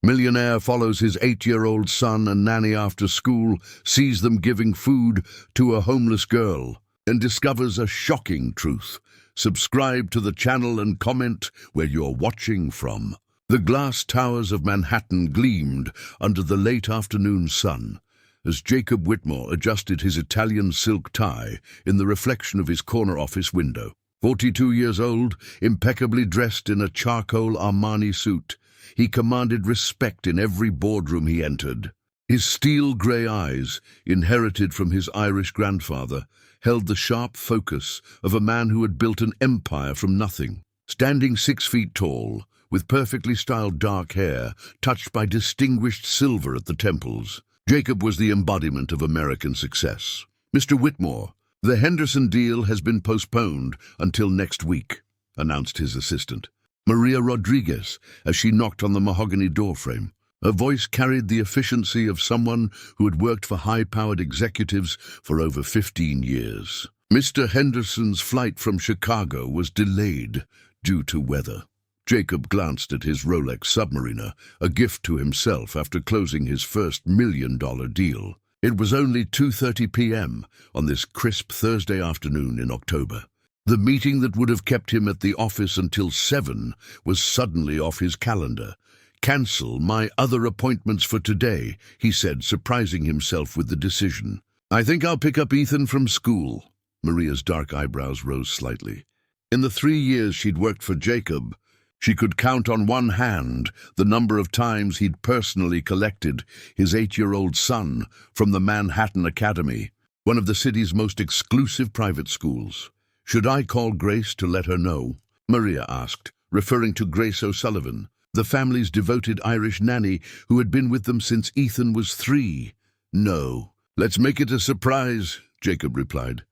Millionaire follows his 8-year-old son and nanny after school, sees them giving food to a homeless girl, and discovers a shocking truth. Subscribe to the channel and comment where you're watching from. The glass towers of Manhattan gleamed under the late afternoon sun as Jacob Whitmore adjusted his Italian silk tie in the reflection of his corner office window. 42 years old, impeccably dressed in a charcoal Armani suit, he commanded respect in every boardroom he entered. His steel-grey eyes, inherited from his Irish grandfather, held the sharp focus of a man who had built an empire from nothing. Standing 6 feet tall, with perfectly styled dark hair, touched by distinguished silver at the temples, Jacob was the embodiment of American success. "Mr. Whitmore, the Henderson deal has been postponed until next week," announced his assistant, Maria Rodriguez, as she knocked on the mahogany doorframe. Her voice carried the efficiency of someone who had worked for high-powered executives for over 15 years. Mr. Henderson's flight from Chicago was delayed due to weather. Jacob glanced at his Rolex Submariner, a gift to himself after closing his first $1 million deal. It was only 2:30 p.m. on this crisp Thursday afternoon in October. The meeting that would have kept him at the office until 7 was suddenly off his calendar. "Cancel my other appointments for today," he said, surprising himself with the decision. "I think I'll pick up Ethan from school." Maria's dark eyebrows rose slightly. In the 3 years she'd worked for Jacob, she could count on one hand the number of times he'd personally collected his 8-year-old son from the Manhattan Academy, one of the city's most exclusive private schools. "Should I call Grace to let her know?" Maria asked, referring to Grace O'Sullivan, the family's devoted Irish nanny who had been with them since Ethan was 3. "No. Let's make it a surprise," Jacob replied,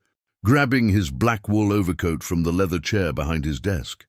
grabbing his black wool overcoat from the leather chair behind his desk.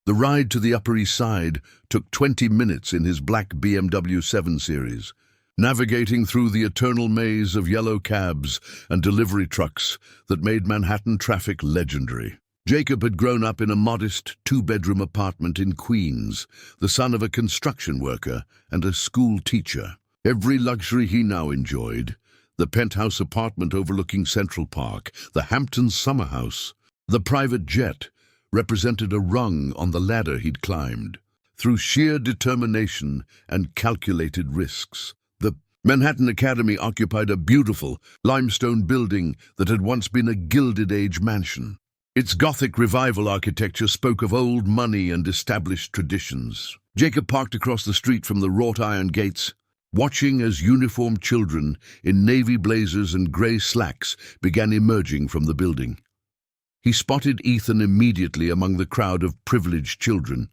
The ride to the Upper East Side took 20 minutes in his black BMW 7 Series, navigating through the eternal maze of yellow cabs and delivery trucks that made Manhattan traffic legendary. Jacob had grown up in a modest 2-bedroom apartment in Queens, the son of a construction worker and a school teacher. Every luxury he now enjoyed, the penthouse apartment overlooking Central Park, the Hamptons summer house, the private jet, represented a rung on the ladder he'd climbed. Through sheer determination and calculated risks, the Manhattan Academy occupied a beautiful limestone building that had once been a Gilded Age mansion. Its Gothic revival architecture spoke of old money and established traditions. Jacob parked across the street from the wrought iron gates, watching as uniformed children in navy blazers and grey slacks began emerging from the building. He spotted Ethan immediately among the crowd of privileged children.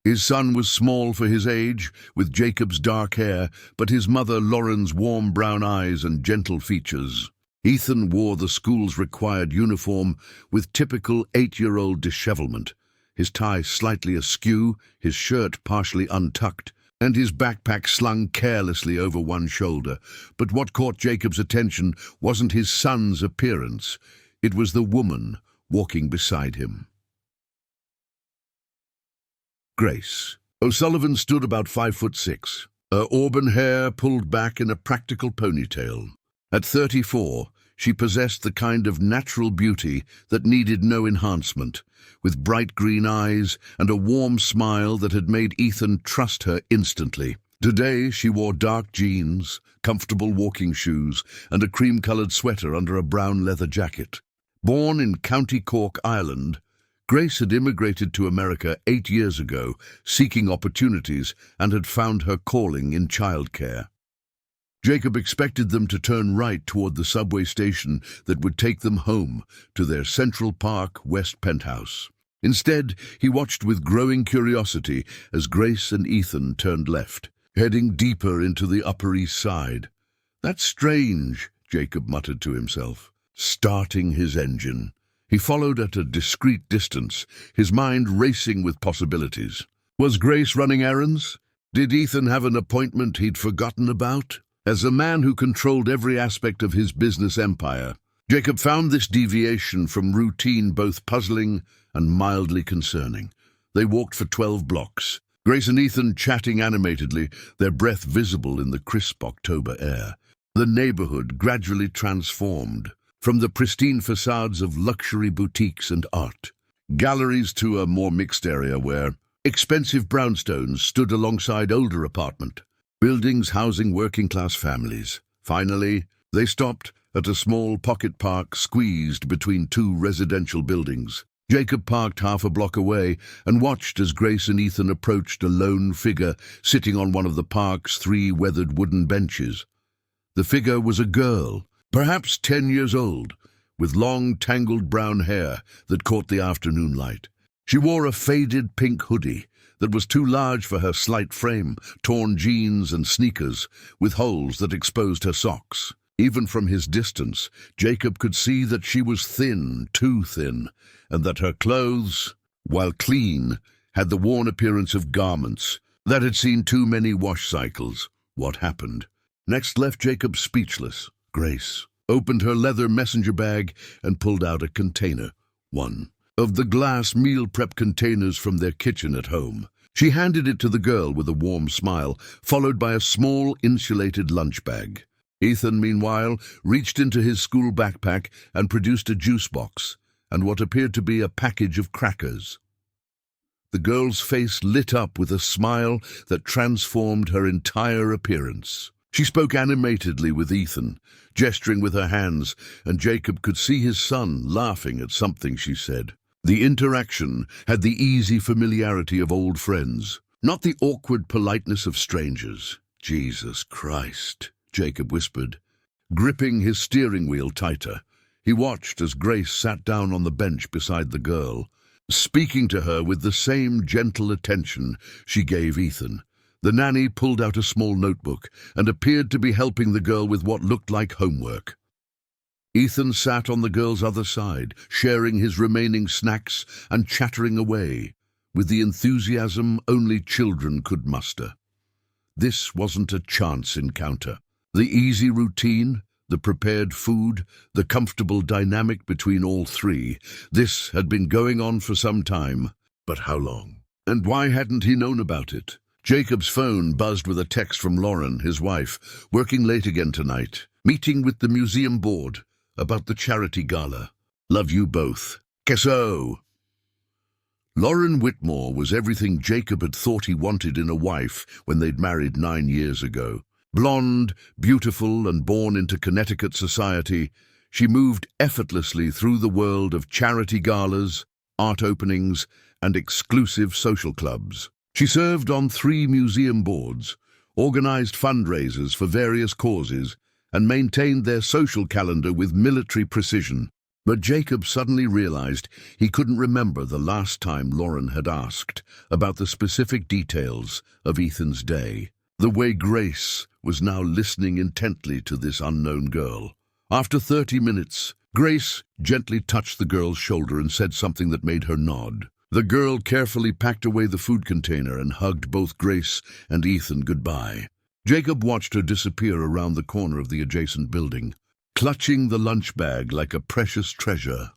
His son was small for his age, with Jacob's dark hair, but his mother Lauren's warm brown eyes and gentle features. Ethan wore the school's required uniform with typical 8-year-old dishevelment, his tie slightly askew, his shirt partially untucked, and his backpack slung carelessly over one shoulder. But what caught Jacob's attention wasn't his son's appearance. It was the woman walking beside him. Grace O'Sullivan stood about 5'6", her auburn hair pulled back in a practical ponytail. At 34, she possessed the kind of natural beauty that needed no enhancement, with bright green eyes and a warm smile that had made Ethan trust her instantly. Today she wore dark jeans, comfortable walking shoes, and a cream-colored sweater under a brown leather jacket. Born in County Cork, Ireland, Grace had immigrated to America 8 years ago, seeking opportunities, and had found her calling in childcare. Jacob expected them to turn right toward the subway station that would take them home to their Central Park West penthouse. Instead, he watched with growing curiosity as Grace and Ethan turned left, heading deeper into the Upper East Side. "That's strange," Jacob muttered to himself, starting his engine. He followed at a discreet distance, his mind racing with possibilities. Was Grace running errands? Did Ethan have an appointment he'd forgotten about? As a man who controlled every aspect of his business empire, Jacob found this deviation from routine both puzzling and mildly concerning. They walked for 12 blocks, Grace and Ethan chatting animatedly, their breath visible in the crisp October air. The neighborhood gradually transformed, from the pristine facades of luxury boutiques and art galleries to a more mixed area where expensive brownstones stood alongside older apartment buildings housing working-class families. Finally, they stopped at a small pocket park squeezed between two residential buildings. Jacob parked half a block away and watched as Grace and Ethan approached a lone figure sitting on one of the park's 3 weathered wooden benches. The figure was a girl, perhaps 10 years old, with long, tangled brown hair that caught the afternoon light. She wore a faded pink hoodie that was too large for her slight frame, torn jeans and sneakers with holes that exposed her socks. Even from his distance, Jacob could see that she was thin, too thin, and that her clothes, while clean, had the worn appearance of garments that had seen too many wash cycles. What happened next left Jacob speechless. Grace opened her leather messenger bag and pulled out a container, one of the glass meal prep containers from their kitchen at home. She handed it to the girl with a warm smile, followed by a small insulated lunch bag. Ethan, meanwhile, reached into his school backpack and produced a juice box and what appeared to be a package of crackers. The girl's face lit up with a smile that transformed her entire appearance. She spoke animatedly with Ethan, gesturing with her hands, and Jacob could see his son laughing at something she said. The interaction had the easy familiarity of old friends, not the awkward politeness of strangers. "Jesus Christ," Jacob whispered, gripping his steering wheel tighter. He watched as Grace sat down on the bench beside the girl, speaking to her with the same gentle attention she gave Ethan. The nanny pulled out a small notebook and appeared to be helping the girl with what looked like homework. Ethan sat on the girl's other side, sharing his remaining snacks and chattering away, with the enthusiasm only children could muster. This wasn't a chance encounter. The easy routine, the prepared food, the comfortable dynamic between all three, this had been going on for some time. But how long? And why hadn't he known about it? Jacob's phone buzzed with a text from Lauren, his wife, working late again tonight, meeting with the museum board about the charity gala. Love you both. Queso. Lauren Whitmore was everything Jacob had thought he wanted in a wife when they'd married 9 years ago. Blonde, beautiful, and born into Connecticut society, she moved effortlessly through the world of charity galas, art openings, and exclusive social clubs. She served on 3 museum boards, organized fundraisers for various causes, and maintained their social calendar with military precision. But Jacob suddenly realized he couldn't remember the last time Lauren had asked about the specific details of Ethan's day. The way Grace was now listening intently to this unknown girl. After 30 minutes, Grace gently touched the girl's shoulder and said something that made her nod. The girl carefully packed away the food container and hugged both Grace and Ethan goodbye. Jacob watched her disappear around the corner of the adjacent building, clutching the lunch bag like a precious treasure.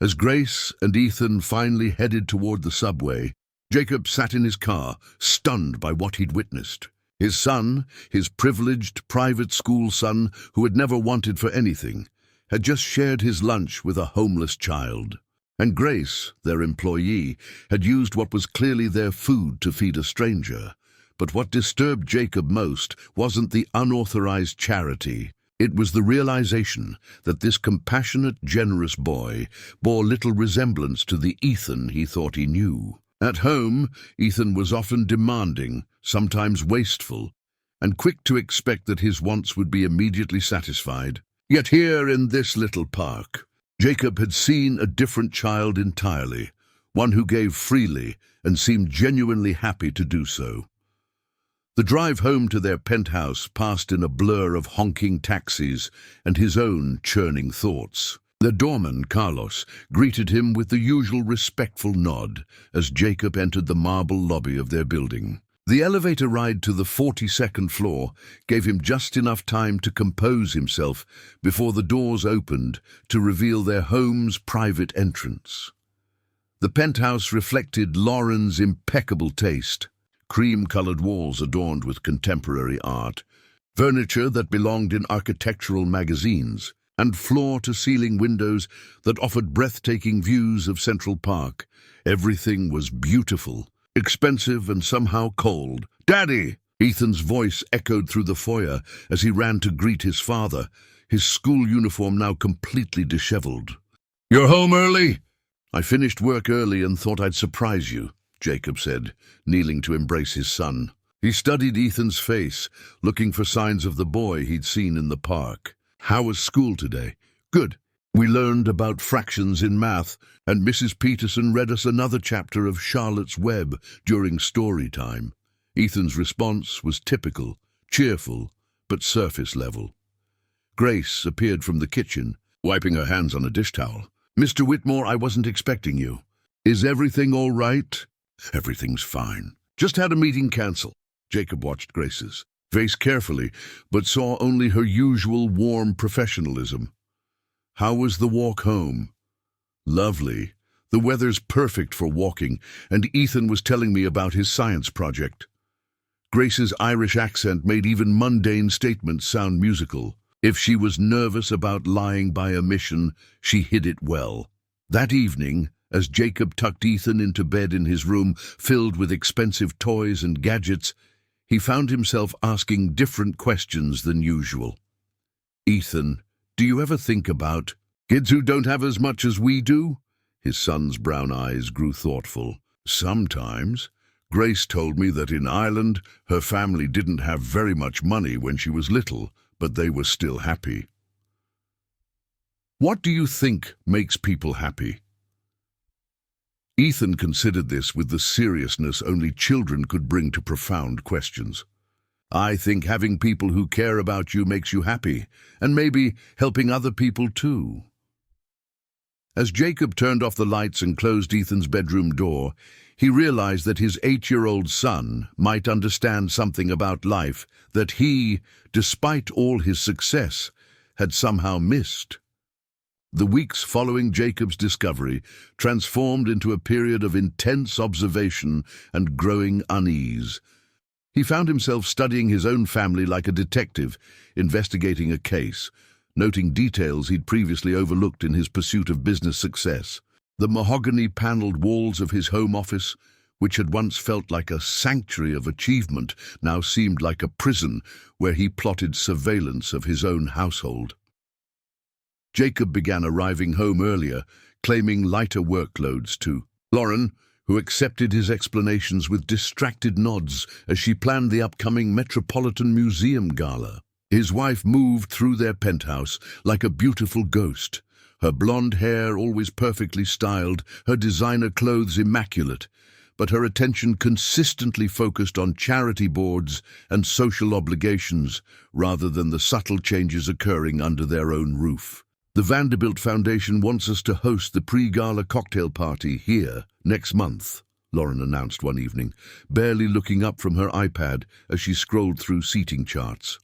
As Grace and Ethan finally headed toward the subway, Jacob sat in his car, stunned by what he'd witnessed. His son, his privileged private school son who had never wanted for anything, had just shared his lunch with a homeless child. And Grace, their employee, had used what was clearly their food to feed a stranger. But what disturbed Jacob most wasn't the unauthorized charity. It was the realization that this compassionate, generous boy bore little resemblance to the Ethan he thought he knew. At home, Ethan was often demanding, sometimes wasteful, and quick to expect that his wants would be immediately satisfied. Yet here in this little park, Jacob had seen a different child entirely, one who gave freely and seemed genuinely happy to do so. The drive home to their penthouse passed in a blur of honking taxis and his own churning thoughts. The doorman, Carlos, greeted him with the usual respectful nod as Jacob entered the marble lobby of their building. The elevator ride to the 42nd floor gave him just enough time to compose himself before the doors opened to reveal their home's private entrance. The penthouse reflected Lauren's impeccable taste. cream-colored walls adorned with contemporary art, furniture that belonged in architectural magazines, and floor-to-ceiling windows that offered breathtaking views of Central Park. Everything was beautiful, expensive, and somehow cold. "Daddy!" Ethan's voice echoed through the foyer as he ran to greet his father, his school uniform now completely disheveled. "You're home early?" "I finished work early and thought I'd surprise you," Jacob said, kneeling to embrace his son. He studied Ethan's face, looking for signs of the boy he'd seen in the park. "How was school today?" "Good. We learned about fractions in math, and Mrs. Peterson read us another chapter of Charlotte's Web during story time." Ethan's response was typical, cheerful, but surface level. Grace appeared from the kitchen, wiping her hands on a dish towel. "Mr. Whitmore, I wasn't expecting you. Is everything all right?" "Everything's fine. Just had a meeting cancel." Jacob watched Grace's face carefully, but saw only her usual warm professionalism. "How was the walk home?" "Lovely. The weather's perfect for walking, and Ethan was telling me about his science project." Grace's Irish accent made even mundane statements sound musical. If she was nervous about lying by omission, she hid it well. That evening, as Jacob tucked Ethan into bed in his room filled with expensive toys and gadgets, he found himself asking different questions than usual. "Ethan, do you ever think about kids who don't have as much as we do?" His son's brown eyes grew thoughtful. "Sometimes. Grace told me that in Ireland, her family didn't have very much money when she was little, but they were still happy." "What do you think makes people happy?" Ethan considered this with the seriousness only children could bring to profound questions. "I think having people who care about you makes you happy, and maybe helping other people too." As Jacob turned off the lights and closed Ethan's bedroom door, he realized that his 8-year-old son might understand something about life that he, despite all his success, had somehow missed. The weeks following Jacob's discovery transformed into a period of intense observation and growing unease. He found himself studying his own family like a detective, investigating a case, noting details he'd previously overlooked in his pursuit of business success. The mahogany-paneled walls of his home office, which had once felt like a sanctuary of achievement, now seemed like a prison where he plotted surveillance of his own household. Jacob began arriving home earlier, claiming lighter workloads to Lauren, who accepted his explanations with distracted nods as she planned the upcoming Metropolitan Museum Gala. His wife moved through their penthouse like a beautiful ghost, her blonde hair always perfectly styled, her designer clothes immaculate, but her attention consistently focused on charity boards and social obligations rather than the subtle changes occurring under their own roof. "The Vanderbilt Foundation wants us to host the pre-gala cocktail party here next month," Lauren announced one evening, barely looking up from her iPad as she scrolled through seating charts.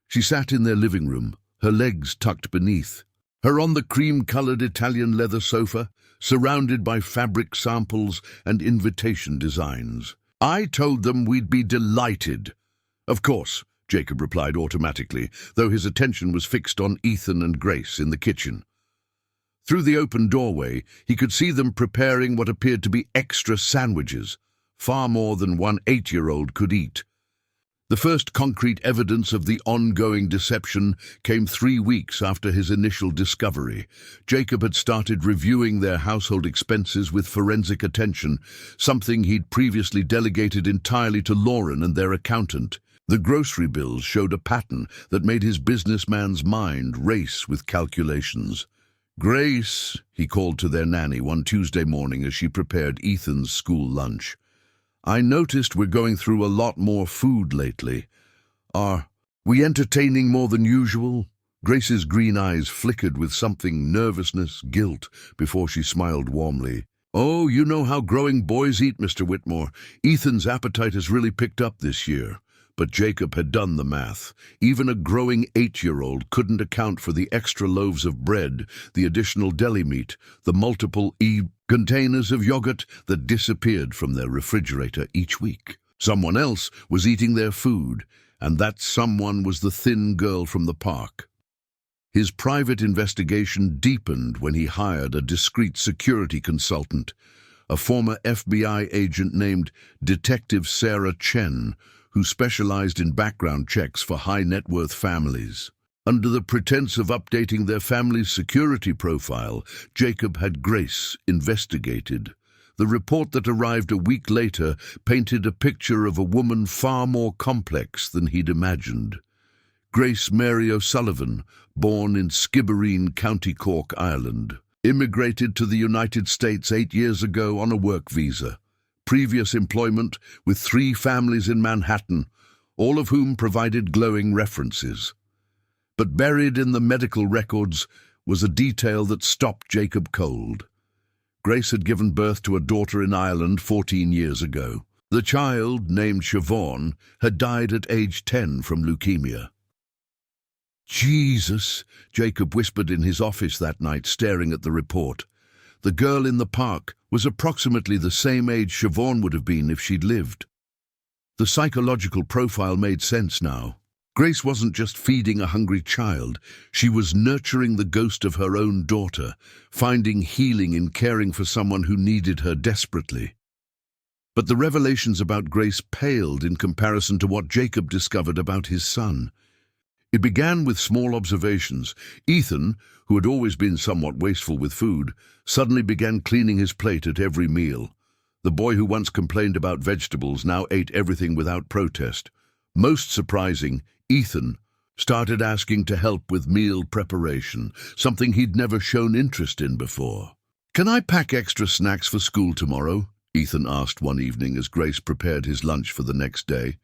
She sat in their living room, her legs tucked beneath, her on the cream-colored Italian leather sofa, surrounded by fabric samples and invitation designs. "I told them we'd be delighted." "Of course," Jacob replied automatically, though his attention was fixed on Ethan and Grace in the kitchen. Through the open doorway, he could see them preparing what appeared to be extra sandwiches, far more than one 8-year-old could eat. The first concrete evidence of the ongoing deception came 3 weeks after his initial discovery. Jacob had started reviewing their household expenses with forensic attention, something he'd previously delegated entirely to Lauren and their accountant. The grocery bills showed a pattern that made his businessman's mind race with calculations. "Grace," he called to their nanny one Tuesday morning as she prepared Ethan's school lunch. "I noticed we're going through a lot more food lately. Are we entertaining more than usual?" Grace's green eyes flickered with something nervousness, guilt, before she smiled warmly. "Oh, you know how growing boys eat, Mr. Whitmore. Ethan's appetite has really picked up this year." But Jacob had done the math. Even a growing 8-year-old couldn't account for the extra loaves of bread, the additional deli meat, the multiple containers of yogurt that disappeared from their refrigerator each week. Someone else was eating their food, and that someone was the thin girl from the park. His private investigation deepened when he hired a discreet security consultant, a former FBI agent named Detective Sarah Chen, who specialized in background checks for high-net-worth families. Under the pretense of updating their family's security profile, Jacob had Grace investigated. The report that arrived a week later painted a picture of a woman far more complex than he'd imagined. Grace Mary O'Sullivan, born in Skibbereen, County Cork, Ireland, immigrated to the United States 8 years ago on a work visa. Previous employment with 3 families in Manhattan, all of whom provided glowing references. But buried in the medical records was a detail that stopped Jacob cold. Grace had given birth to a daughter in Ireland 14 years ago. The child, named Siobhan, had died at age 10 from leukemia. "Jesus," Jacob whispered in his office that night, staring at the report. The girl in the park was approximately the same age Siobhan would have been if she'd lived. The psychological profile made sense now. Grace wasn't just feeding a hungry child, she was nurturing the ghost of her own daughter, finding healing in caring for someone who needed her desperately. But the revelations about Grace paled in comparison to what Jacob discovered about his son. It began with small observations. Ethan, who had always been somewhat wasteful with food, suddenly began cleaning his plate at every meal. The boy who once complained about vegetables now ate everything without protest. Most surprising, Ethan started asking to help with meal preparation, something he'd never shown interest in before. "Can I pack extra snacks for school tomorrow?" Ethan asked one evening as Grace prepared his lunch for the next day.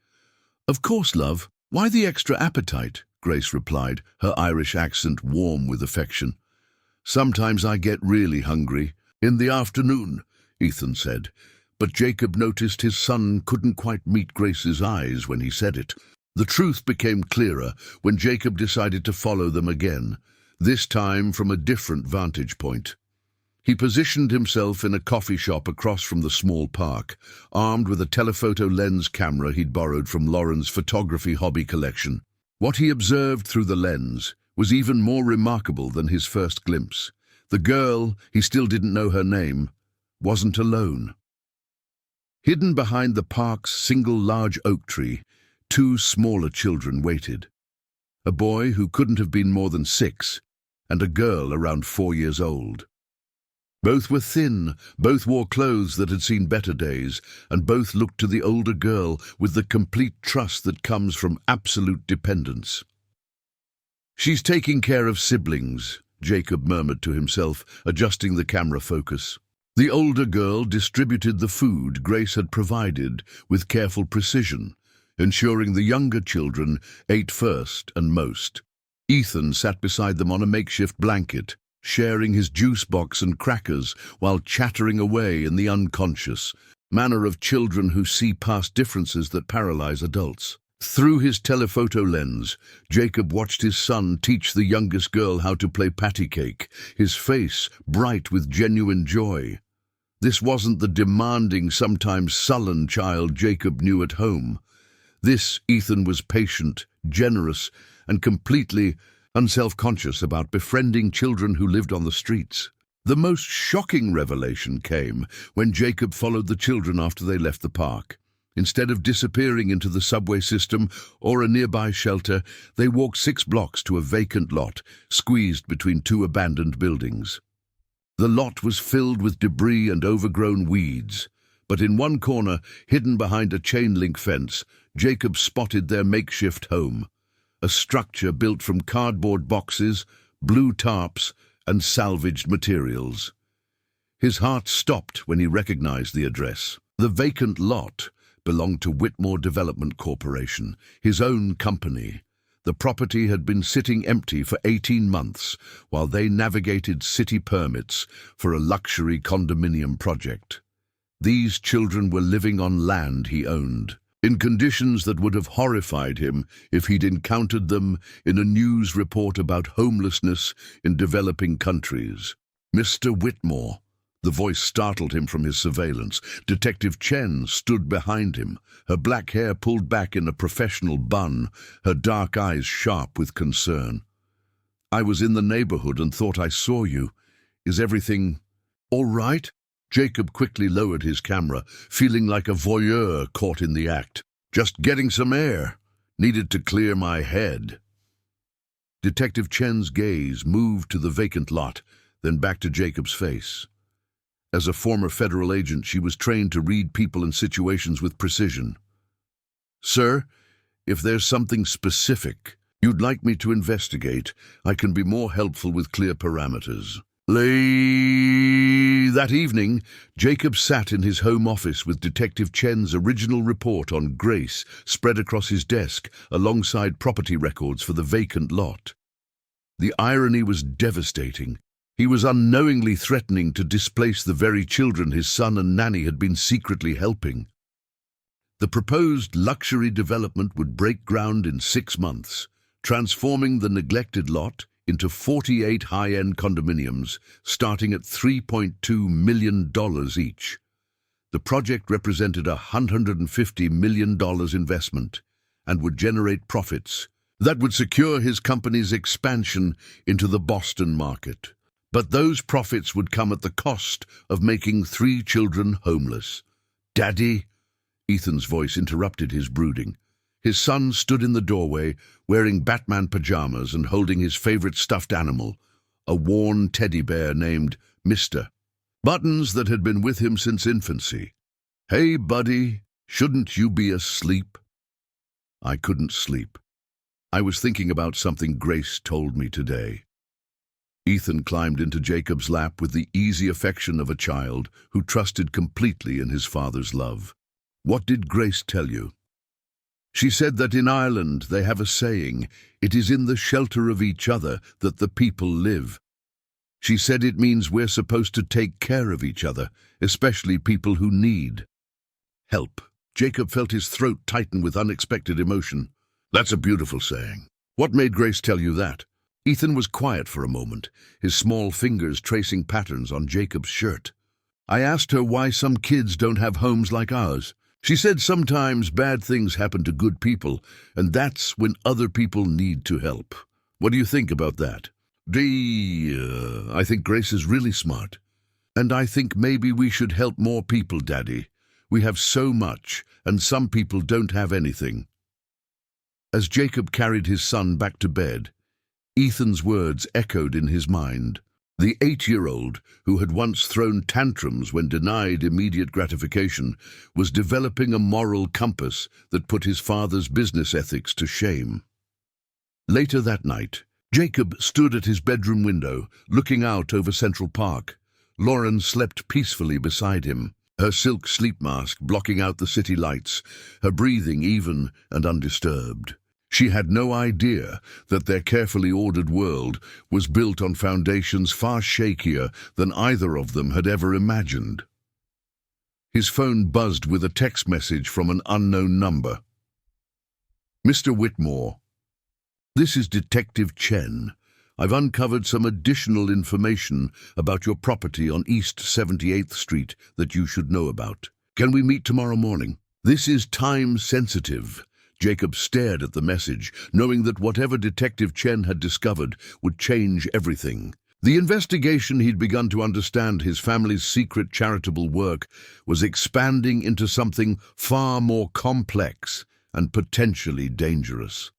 "Of course, love. Why the extra appetite?" Grace replied, her Irish accent warm with affection. "Sometimes I get really hungry. In the afternoon," Ethan said. But Jacob noticed his son couldn't quite meet Grace's eyes when he said it. The truth became clearer when Jacob decided to follow them again, this time from a different vantage point. He positioned himself in a coffee shop across from the small park, armed with a telephoto lens camera he'd borrowed from Lauren's photography hobby collection. What he observed through the lens was even more remarkable than his first glimpse. The girl, he still didn't know her name, wasn't alone. Hidden behind the park's single large oak tree, 2 smaller children waited. A boy who couldn't have been more than 6, and a girl around 4 years old. Both were thin, both wore clothes that had seen better days, and both looked to the older girl with the complete trust that comes from absolute dependence. "She's taking care of siblings," Jacob murmured to himself, adjusting the camera focus. The older girl distributed the food Grace had provided with careful precision, ensuring the younger children ate first and most. Ethan sat beside them on a makeshift blanket, sharing his juice box and crackers while chattering away in the unconscious manner of children who see past differences that paralyze adults. Through his telephoto lens, Jacob watched his son teach the youngest girl how to play patty cake, his face bright with genuine joy. This wasn't the demanding, sometimes sullen child Jacob knew at home. This Ethan was patient, generous, and completely unself-conscious about befriending children who lived on the streets. The most shocking revelation came when Jacob followed the children after they left the park. Instead of disappearing into the subway system or a nearby shelter, they walked 6 blocks to a vacant lot, squeezed between 2 abandoned buildings. The lot was filled with debris and overgrown weeds, but in one corner, hidden behind a chain-link fence, Jacob spotted their makeshift home, a structure built from cardboard boxes, blue tarps, and salvaged materials. His heart stopped when he recognized the address. The vacant lot belonged to Whitmore Development Corporation, his own company. The property had been sitting empty for 18 months while they navigated city permits for a luxury condominium project. These children were living on land he owned, in conditions that would have horrified him if he'd encountered them in a news report about homelessness in developing countries. "Mr. Whitmore," The voice startled him from his surveillance. Detective Chen stood behind him, her black hair pulled back in a professional bun, her dark eyes sharp with concern. "I was in the neighborhood and thought I saw you. Is everything all right?" Jacob quickly lowered his camera, feeling like a voyeur caught in the act. "Just getting some air. Needed to clear my head." Detective Chen's gaze moved to the vacant lot, then back to Jacob's face. As a former federal agent, she was trained to read people and situations with precision. "Sir, if there's something specific you'd like me to investigate, I can be more helpful with clear parameters." That evening, Jacob sat in his home office with Detective Chen's original report on Grace spread across his desk alongside property records for the vacant lot. The irony was devastating. He was unknowingly threatening to displace the very children his son and nanny had been secretly helping. The proposed luxury development would break ground in 6 months, transforming the neglected lot into 48 high-end condominiums, starting at $3.2 million each. The project represented a $150 million investment and would generate profits that would secure his company's expansion into the Boston market. But those profits would come at the cost of making 3 children homeless. "Daddy?" Ethan's voice interrupted his brooding. His son stood in the doorway, wearing Batman pajamas and holding his favorite stuffed animal, a worn teddy bear named Mr. Buttons that had been with him since infancy. "Hey, buddy, shouldn't you be asleep?" I couldn't sleep. I was thinking about something Grace told me today. Ethan climbed into Jacob's lap with the easy affection of a child who trusted completely in his father's love. "What did Grace tell you?" "She said that in Ireland they have a saying, 'It is in the shelter of each other that the people live.' She said it means we're supposed to take care of each other, especially people who need help." Jacob felt his throat tighten with unexpected emotion. "That's a beautiful saying. What made Grace tell you that?" Ethan was quiet for a moment, his small fingers tracing patterns on Jacob's shirt. "I asked her why some kids don't have homes like ours. She said sometimes bad things happen to good people, and that's when other people need to help. What do you think about that?" I think Grace is really smart. And I think maybe we should help more people, Daddy. We have so much, and some people don't have anything." As Jacob carried his son back to bed, Ethan's words echoed in his mind. The 8-year-old, who had once thrown tantrums when denied immediate gratification, was developing a moral compass that put his father's business ethics to shame. Later that night, Jacob stood at his bedroom window, looking out over Central Park. Lauren slept peacefully beside him, her silk sleep mask blocking out the city lights, her breathing even and undisturbed. She had no idea that their carefully ordered world was built on foundations far shakier than either of them had ever imagined. His phone buzzed with a text message from an unknown number. "Mr. Whitmore, this is Detective Chen. I've uncovered some additional information about your property on East 78th Street that you should know about. Can we meet tomorrow morning?" "This is time-sensitive." Jacob stared at the message, knowing that whatever Detective Chen had discovered would change everything. The investigation he'd begun to understand his family's secret charitable work was expanding into something far more complex and potentially dangerous.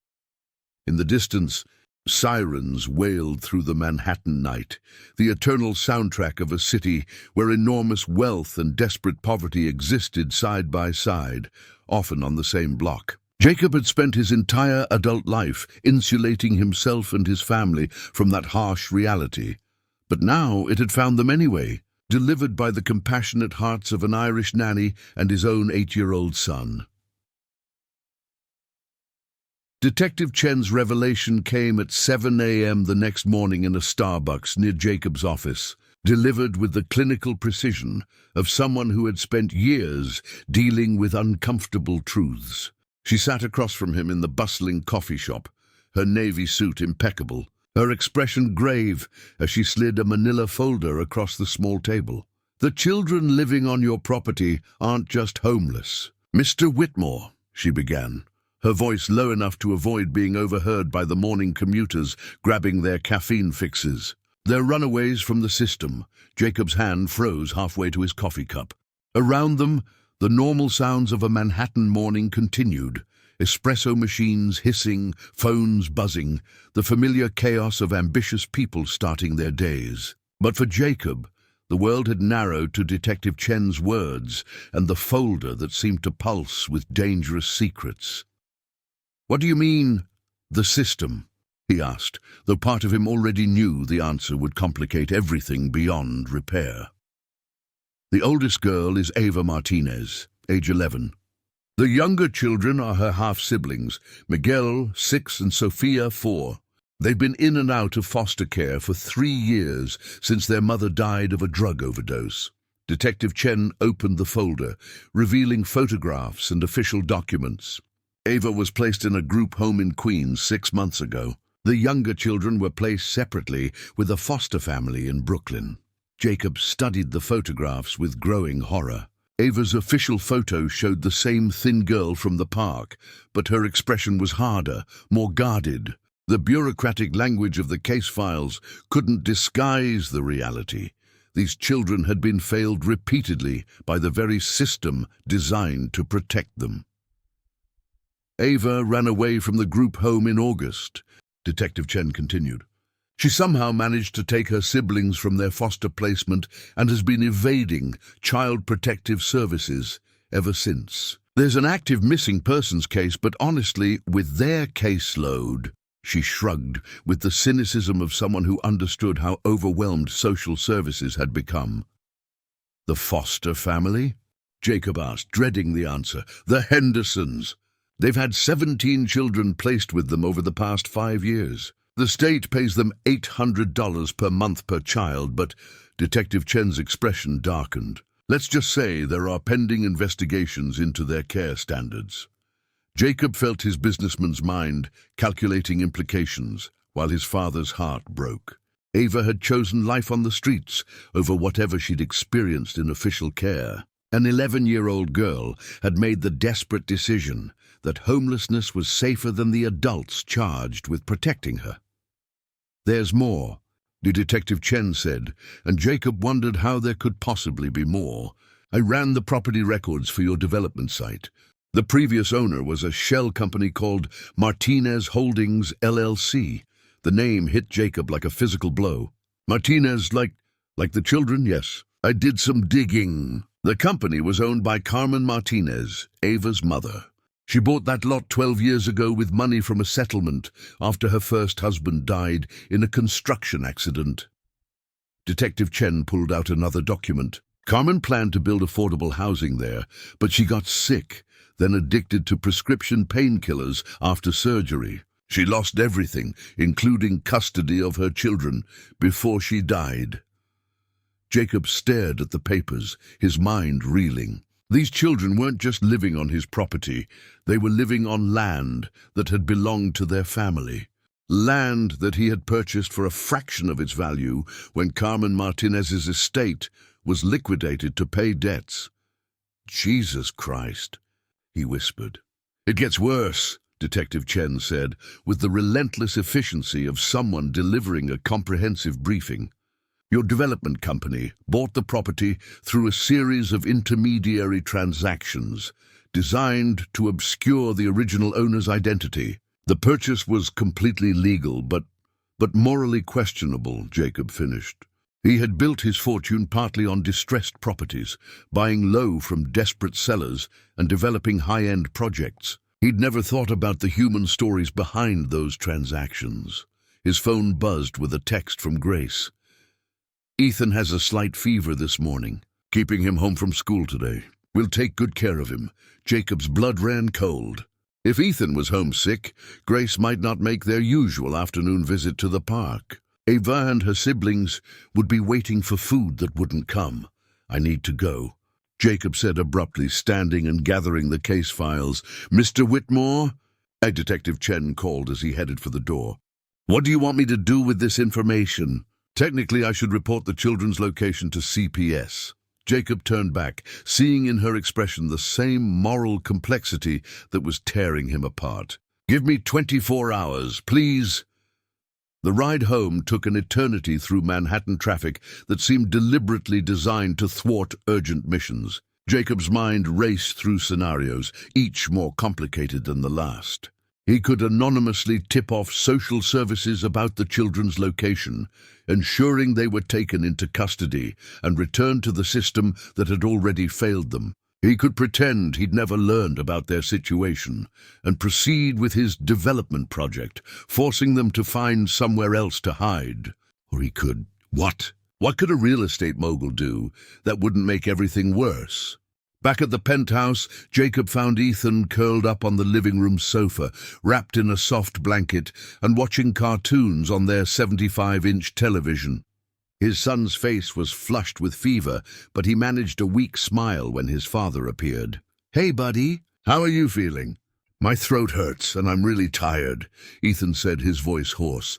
In the distance, sirens wailed through the Manhattan night, the eternal soundtrack of a city where enormous wealth and desperate poverty existed side by side, often on the same block. Jacob had spent his entire adult life insulating himself and his family from that harsh reality. But now it had found them anyway, delivered by the compassionate hearts of an Irish nanny and his own 8-year-old son. Detective Chen's revelation came at 7 a.m. the next morning in a Starbucks near Jacob's office, delivered with the clinical precision of someone who had spent years dealing with uncomfortable truths. She sat across from him in the bustling coffee shop, her navy suit impeccable, her expression grave as she slid a manila folder across the small table. The children living on your property aren't just homeless. Mr. Whitmore, she began, her voice low enough to avoid being overheard by the morning commuters grabbing their caffeine fixes. They're runaways from the system. Jacob's hand froze halfway to his coffee cup. Around them, the normal sounds of a Manhattan morning continued. Espresso machines hissing, phones buzzing, the familiar chaos of ambitious people starting their days. But for Jacob, the world had narrowed to Detective Chen's words and the folder that seemed to pulse with dangerous secrets. "What do you mean, the system?" he asked, though part of him already knew the answer would complicate everything beyond repair. The oldest girl is Ava Martinez, age 11. The younger children are her half-siblings, Miguel, 6, and Sophia, 4. They've been in and out of foster care for 3 years since their mother died of a drug overdose. Detective Chen opened the folder, revealing photographs and official documents. Ava was placed in a group home in Queens 6 months ago. The younger children were placed separately with a foster family in Brooklyn. Jacob studied the photographs with growing horror. Ava's official photo showed the same thin girl from the park, but her expression was harder, more guarded. The bureaucratic language of the case files couldn't disguise the reality. These children had been failed repeatedly by the very system designed to protect them. Ava ran away from the group home in August, Detective Chen continued. She somehow managed to take her siblings from their foster placement and has been evading Child Protective Services ever since. There's an active missing persons case, but honestly, with their caseload, she shrugged with the cynicism of someone who understood how overwhelmed social services had become. The foster family? Jacob asked, dreading the answer. The Hendersons. They've had 17 children placed with them over the past 5 years. The state pays them $800 per month per child, but Detective Chen's expression darkened. Let's just say there are pending investigations into their care standards. Jacob felt his businessman's mind calculating implications, while his father's heart broke. Ava had chosen life on the streets over whatever she'd experienced in official care. An 11-year-old girl had made the desperate decision that homelessness was safer than the adults charged with protecting her. "There's more," the Detective Chen said, and Jacob wondered how there could possibly be more. "I ran the property records for your development site. The previous owner was a shell company called Martinez Holdings, LLC. The name hit Jacob like a physical blow. Martinez, like the children, yes. I did some digging. The company was owned by Carmen Martinez, Ava's mother. She bought that lot 12 years ago with money from a settlement after her first husband died in a construction accident." Detective Chen pulled out another document. Carmen planned to build affordable housing there, but she got sick, then addicted to prescription painkillers after surgery. She lost everything, including custody of her children, before she died. Jacob stared at the papers, his mind reeling. These children weren't just living on his property, they were living on land that had belonged to their family. Land that he had purchased for a fraction of its value when Carmen Martinez's estate was liquidated to pay debts. "Jesus Christ," he whispered. "It gets worse," Detective Chen said, with the relentless efficiency of someone delivering a comprehensive briefing. "Your development company bought the property through a series of intermediary transactions designed to obscure the original owner's identity. The purchase was completely legal, but morally questionable," Jacob finished. He had built his fortune partly on distressed properties, buying low from desperate sellers and developing high-end projects. He'd never thought about the human stories behind those transactions. His phone buzzed with a text from Grace. "Ethan has a slight fever this morning. Keeping him home from school today. We'll take good care of him." Jacob's blood ran cold. If Ethan was homesick, Grace might not make their usual afternoon visit to the park. Ava and her siblings would be waiting for food that wouldn't come. "I need to go," Jacob said abruptly, standing and gathering the case files. "Mr. Whitmore?" Detective Chen called as he headed for the door. "What do you want me to do with this information?" "Technically, I should report the children's location to CPS. Jacob turned back, seeing in her expression the same moral complexity that was tearing him apart. "Give me 24 hours, please." The ride home took an eternity through Manhattan traffic that seemed deliberately designed to thwart urgent missions. Jacob's mind raced through scenarios, each more complicated than the last. He could anonymously tip off social services about the children's location, ensuring they were taken into custody and returned to the system that had already failed them. He could pretend he'd never learned about their situation and proceed with his development project, forcing them to find somewhere else to hide. Or he could... What? What could a real estate mogul do that wouldn't make everything worse? Back at the penthouse, Jacob found Ethan curled up on the living room sofa, wrapped in a soft blanket and watching cartoons on their 75-inch television. His son's face was flushed with fever, but he managed a weak smile when his father appeared. "Hey, buddy. How are you feeling?" "My throat hurts, and I'm really tired," Ethan said, his voice hoarse.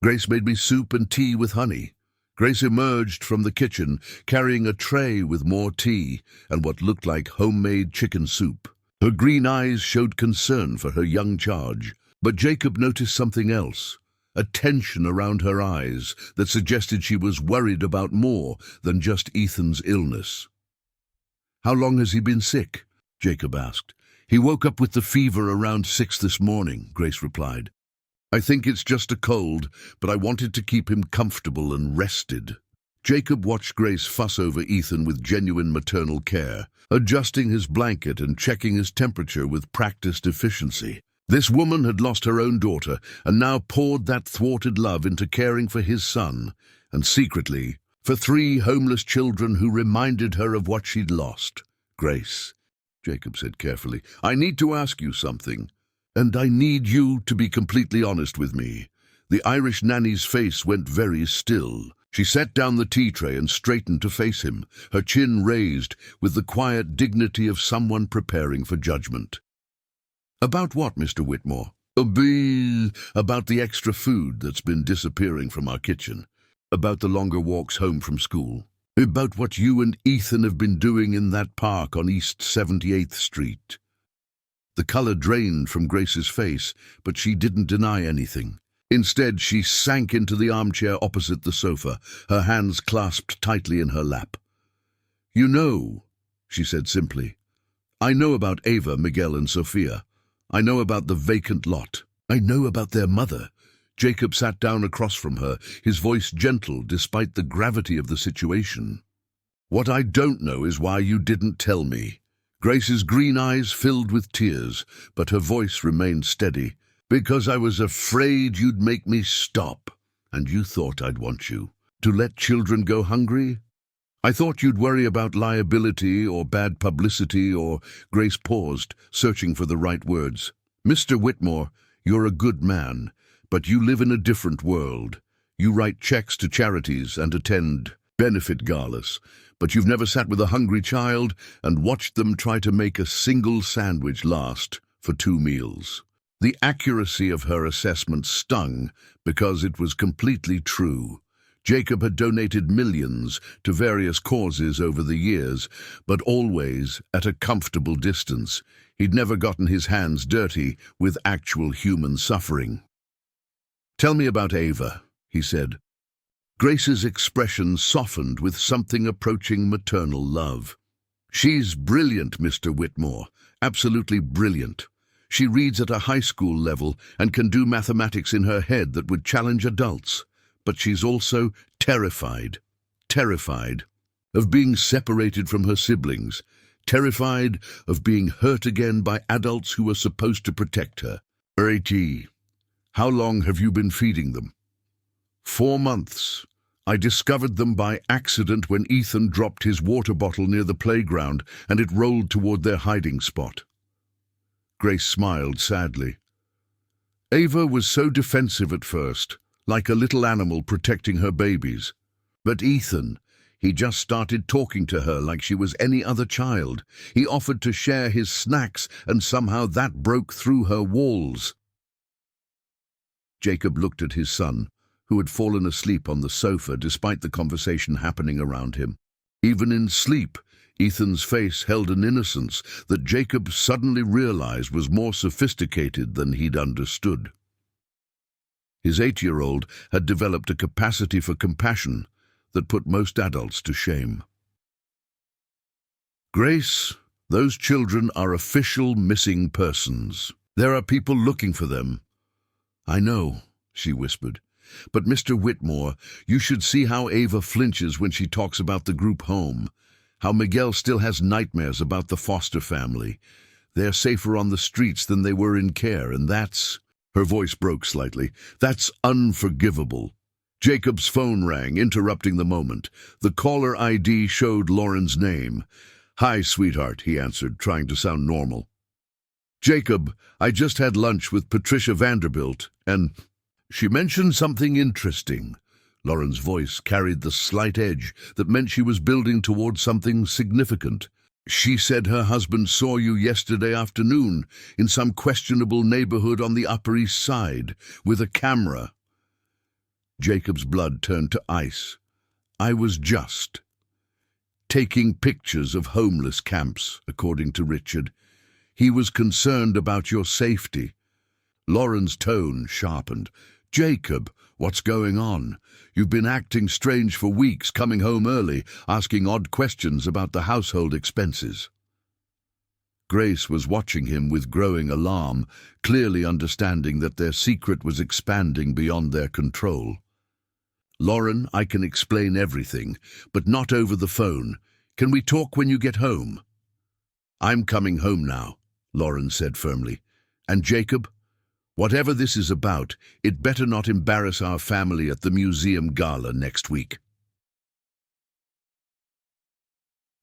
"Grace made me soup and tea with honey." Grace emerged from the kitchen, carrying a tray with more tea and what looked like homemade chicken soup. Her green eyes showed concern for her young charge, but Jacob noticed something else. A tension around her eyes that suggested she was worried about more than just Ethan's illness. "How long has he been sick?" Jacob asked. "He woke up with the fever around 6 this morning," Grace replied. "I think it's just a cold, but I wanted to keep him comfortable and rested." Jacob watched Grace fuss over Ethan with genuine maternal care, adjusting his blanket and checking his temperature with practiced efficiency. This woman had lost her own daughter and now poured that thwarted love into caring for his son, and secretly, for 3 homeless children who reminded her of what she'd lost. "Grace," Jacob said carefully, "I need to ask you something, and I need you to be completely honest with me." The Irish nanny's face went very still. She set down the tea tray and straightened to face him, her chin raised with the quiet dignity of someone preparing for judgment. "About what, Mr. Whitmore?" About the extra food that's been disappearing from our kitchen. About the longer walks home from school. About what you and Ethan have been doing in that park on East 78th Street. The color drained from Grace's face, but she didn't deny anything. Instead, she sank into the armchair opposite the sofa, her hands clasped tightly in her lap. "You know," she said simply, "I know about Ava, Miguel, and Sophia. I know about the vacant lot. I know about their mother." Jacob sat down across from her, his voice gentle despite the gravity of the situation. "What I don't know is why you didn't tell me." Grace's green eyes filled with tears, but her voice remained steady. "Because I was afraid you'd make me stop, and you thought I'd want you to let children go hungry? I thought you'd worry about liability or bad publicity or..." Grace paused, searching for the right words. "Mr. Whitmore, you're a good man, but you live in a different world. You write checks to charities and attend benefit galas, but you've never sat with a hungry child and watched them try to make a single sandwich last for 2 meals. The accuracy of her assessment stung because it was completely true. Jacob had donated millions to various causes over the years, but always at a comfortable distance. He'd never gotten his hands dirty with actual human suffering. "Tell me about Ava," he said. Grace's expression softened with something approaching maternal love. "She's brilliant, Mr. Whitmore, absolutely brilliant. She reads at a high school level and can do mathematics in her head that would challenge adults. But she's also terrified of being separated from her siblings, terrified of being hurt again by adults who are supposed to protect her." "AT, how long have you been feeding them?" 4 months. I discovered them by accident when Ethan dropped his water bottle near the playground and it rolled toward their hiding spot." Grace smiled sadly. "Ava was so defensive at first, like a little animal protecting her babies. But Ethan, he just started talking to her like she was any other child. He offered to share his snacks, and somehow that broke through her walls." Jacob looked at his son, who had fallen asleep on the sofa despite the conversation happening around him. Even in sleep, Ethan's face held an innocence that Jacob suddenly realized was more sophisticated than he'd understood. His 8-year-old had developed a capacity for compassion that put most adults to shame. "Grace, those children are official missing persons. There are people looking for them." "I know," she whispered. "But Mr. Whitmore, you should see how Ava flinches when she talks about the group home. How Miguel still has nightmares about the foster family. They're safer on the streets than they were in care, and that's—" Her voice broke slightly. "That's unforgivable." Jacob's phone rang, interrupting the moment. The caller ID showed Lauren's name. "Hi, sweetheart," he answered, trying to sound normal. "Jacob, I just had lunch with Patricia Vanderbilt, and she mentioned something interesting." Lauren's voice carried the slight edge that meant she was building toward something significant. "She said her husband saw you yesterday afternoon in some questionable neighborhood on the Upper East Side with a camera." Jacob's blood turned to ice. "I was just taking pictures of homeless camps," according to Richard. "He was concerned about your safety." Lauren's tone sharpened. "Jacob, what's going on? You've been acting strange for weeks, coming home early, asking odd questions about the household expenses." Grace was watching him with growing alarm, clearly understanding that their secret was expanding beyond their control. "Lauren, I can explain everything, but not over the phone. Can we talk when you get home?" "I'm coming home now," Lauren said firmly. "And Jacob, whatever this is about, it better not embarrass our family at the museum gala next week."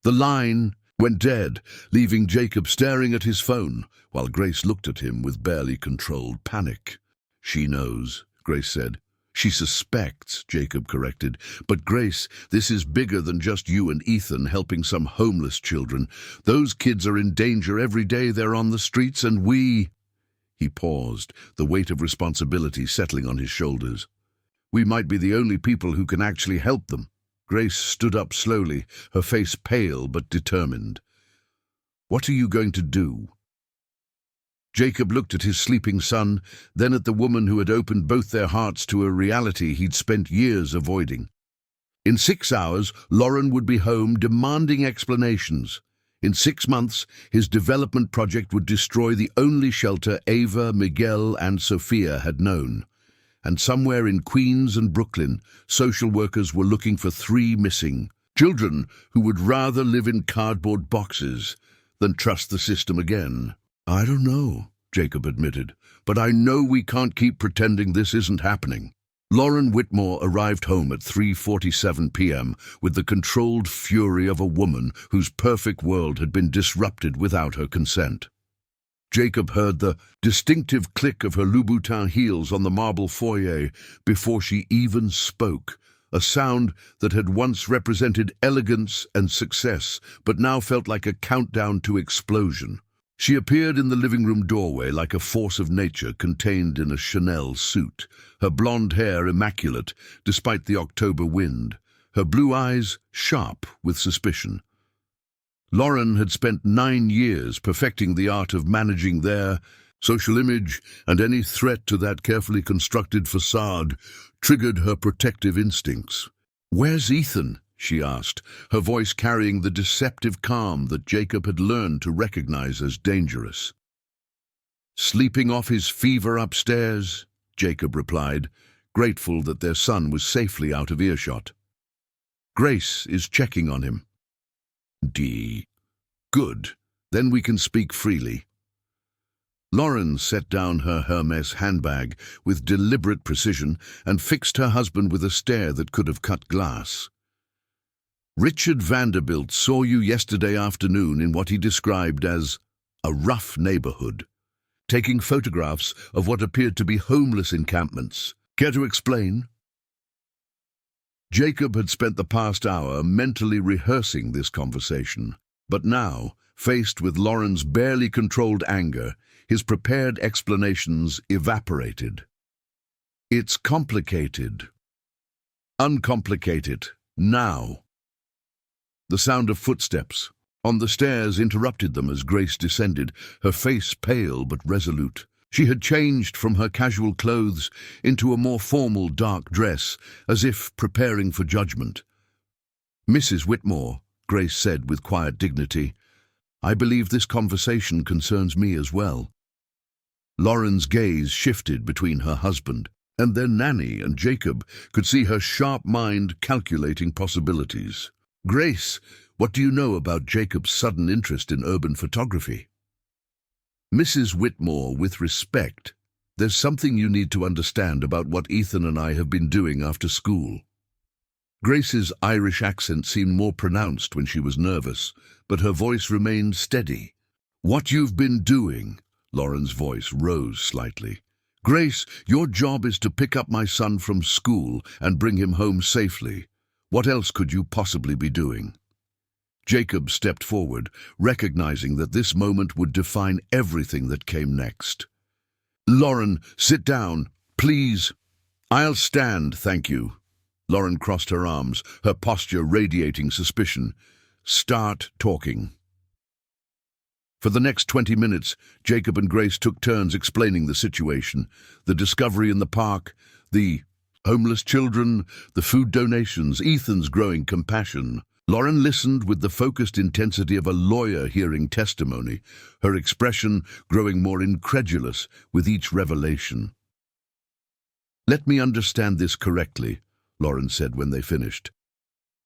The line went dead, leaving Jacob staring at his phone, while Grace looked at him with barely controlled panic. "She knows," Grace said. "She suspects," Jacob corrected. "But Grace, this is bigger than just you and Ethan helping some homeless children. Those kids are in danger every day they're on the streets, and we—" He paused, the weight of responsibility settling on his shoulders. "We might be the only people who can actually help them." Grace stood up slowly, her face pale but determined. "What are you going to do?" Jacob looked at his sleeping son, then at the woman who had opened both their hearts to a reality he'd spent years avoiding. In 6 hours, Lauren would be home demanding explanations. In 6 months, his development project would destroy the only shelter Ava, Miguel, and Sophia had known. And somewhere in Queens and Brooklyn, social workers were looking for 3 missing children who would rather live in cardboard boxes than trust the system again. "I don't know," Jacob admitted, "but I know we can't keep pretending this isn't happening." Lauren Whitmore arrived home at 3:47 p.m. with the controlled fury of a woman whose perfect world had been disrupted without her consent. Jacob heard the distinctive click of her Louboutin heels on the marble foyer before she even spoke, a sound that had once represented elegance and success, but now felt like a countdown to explosion. She appeared in the living room doorway like a force of nature contained in a Chanel suit, her blonde hair immaculate despite the October wind, her blue eyes sharp with suspicion. Lauren had spent 9 years perfecting the art of managing their social image, and any threat to that carefully constructed facade triggered her protective instincts. "Where's Ethan?" she asked, her voice carrying the deceptive calm that Jacob had learned to recognize as dangerous. "Sleeping off his fever upstairs," Jacob replied, grateful that their son was safely out of earshot. "Grace is checking on him." Good. Then we can speak freely." Lauren set down her Hermes handbag with deliberate precision and fixed her husband with a stare that could have cut glass. "Richard Vanderbilt saw you yesterday afternoon in what he described as a rough neighborhood, taking photographs of what appeared to be homeless encampments. Care to explain?" Jacob had spent the past hour mentally rehearsing this conversation, but now, faced with Lauren's barely controlled anger, his prepared explanations evaporated. "It's complicated. Uncomplicated. Now." The sound of footsteps on the stairs interrupted them as Grace descended, her face pale but resolute. She had changed from her casual clothes into a more formal dark dress, as if preparing for judgment. "Mrs. Whitmore," Grace said with quiet dignity, "I believe this conversation concerns me as well." Lauren's gaze shifted between her husband and their nanny, and Jacob could see her sharp mind calculating possibilities. "Grace, what do you know about Jacob's sudden interest in urban photography?" "Mrs. Whitmore, with respect, there's something you need to understand about what Ethan and I have been doing after school." Grace's Irish accent seemed more pronounced when she was nervous, but her voice remained steady. "What you've been doing," Lauren's voice rose slightly. "Grace, your job is to pick up my son from school and bring him home safely. What else could you possibly be doing?" Jacob stepped forward, recognizing that this moment would define everything that came next. "Lauren, sit down, please." "I'll stand, thank you." Lauren crossed her arms, her posture radiating suspicion. "Start talking." For the next 20 minutes, Jacob and Grace took turns explaining the situation, the discovery in the park, the homeless children, the food donations, Ethan's growing compassion. Lauren listened with the focused intensity of a lawyer hearing testimony, her expression growing more incredulous with each revelation. "Let me understand this correctly," Lauren said when they finished.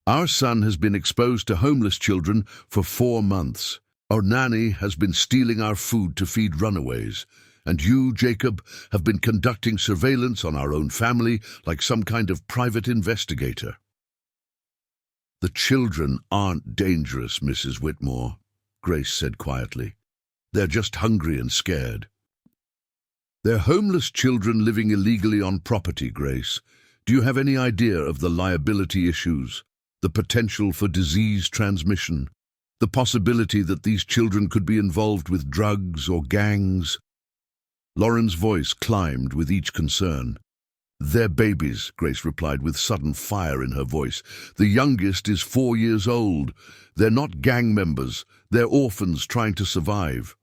"Our son has been exposed to homeless children for 4 months. Our nanny has been stealing our food to feed runaways. And you, Jacob, have been conducting surveillance on our own family like some kind of private investigator." "The children aren't dangerous, Mrs. Whitmore," Grace said quietly. "They're just hungry and scared." "They're homeless children living illegally on property, Grace. Do you have any idea of the liability issues, the potential for disease transmission, the possibility that these children could be involved with drugs or gangs?" Lauren's voice climbed with each concern. "They're babies," Grace replied with sudden fire in her voice. "The youngest is 4 years old. They're not gang members. They're orphans trying to survive."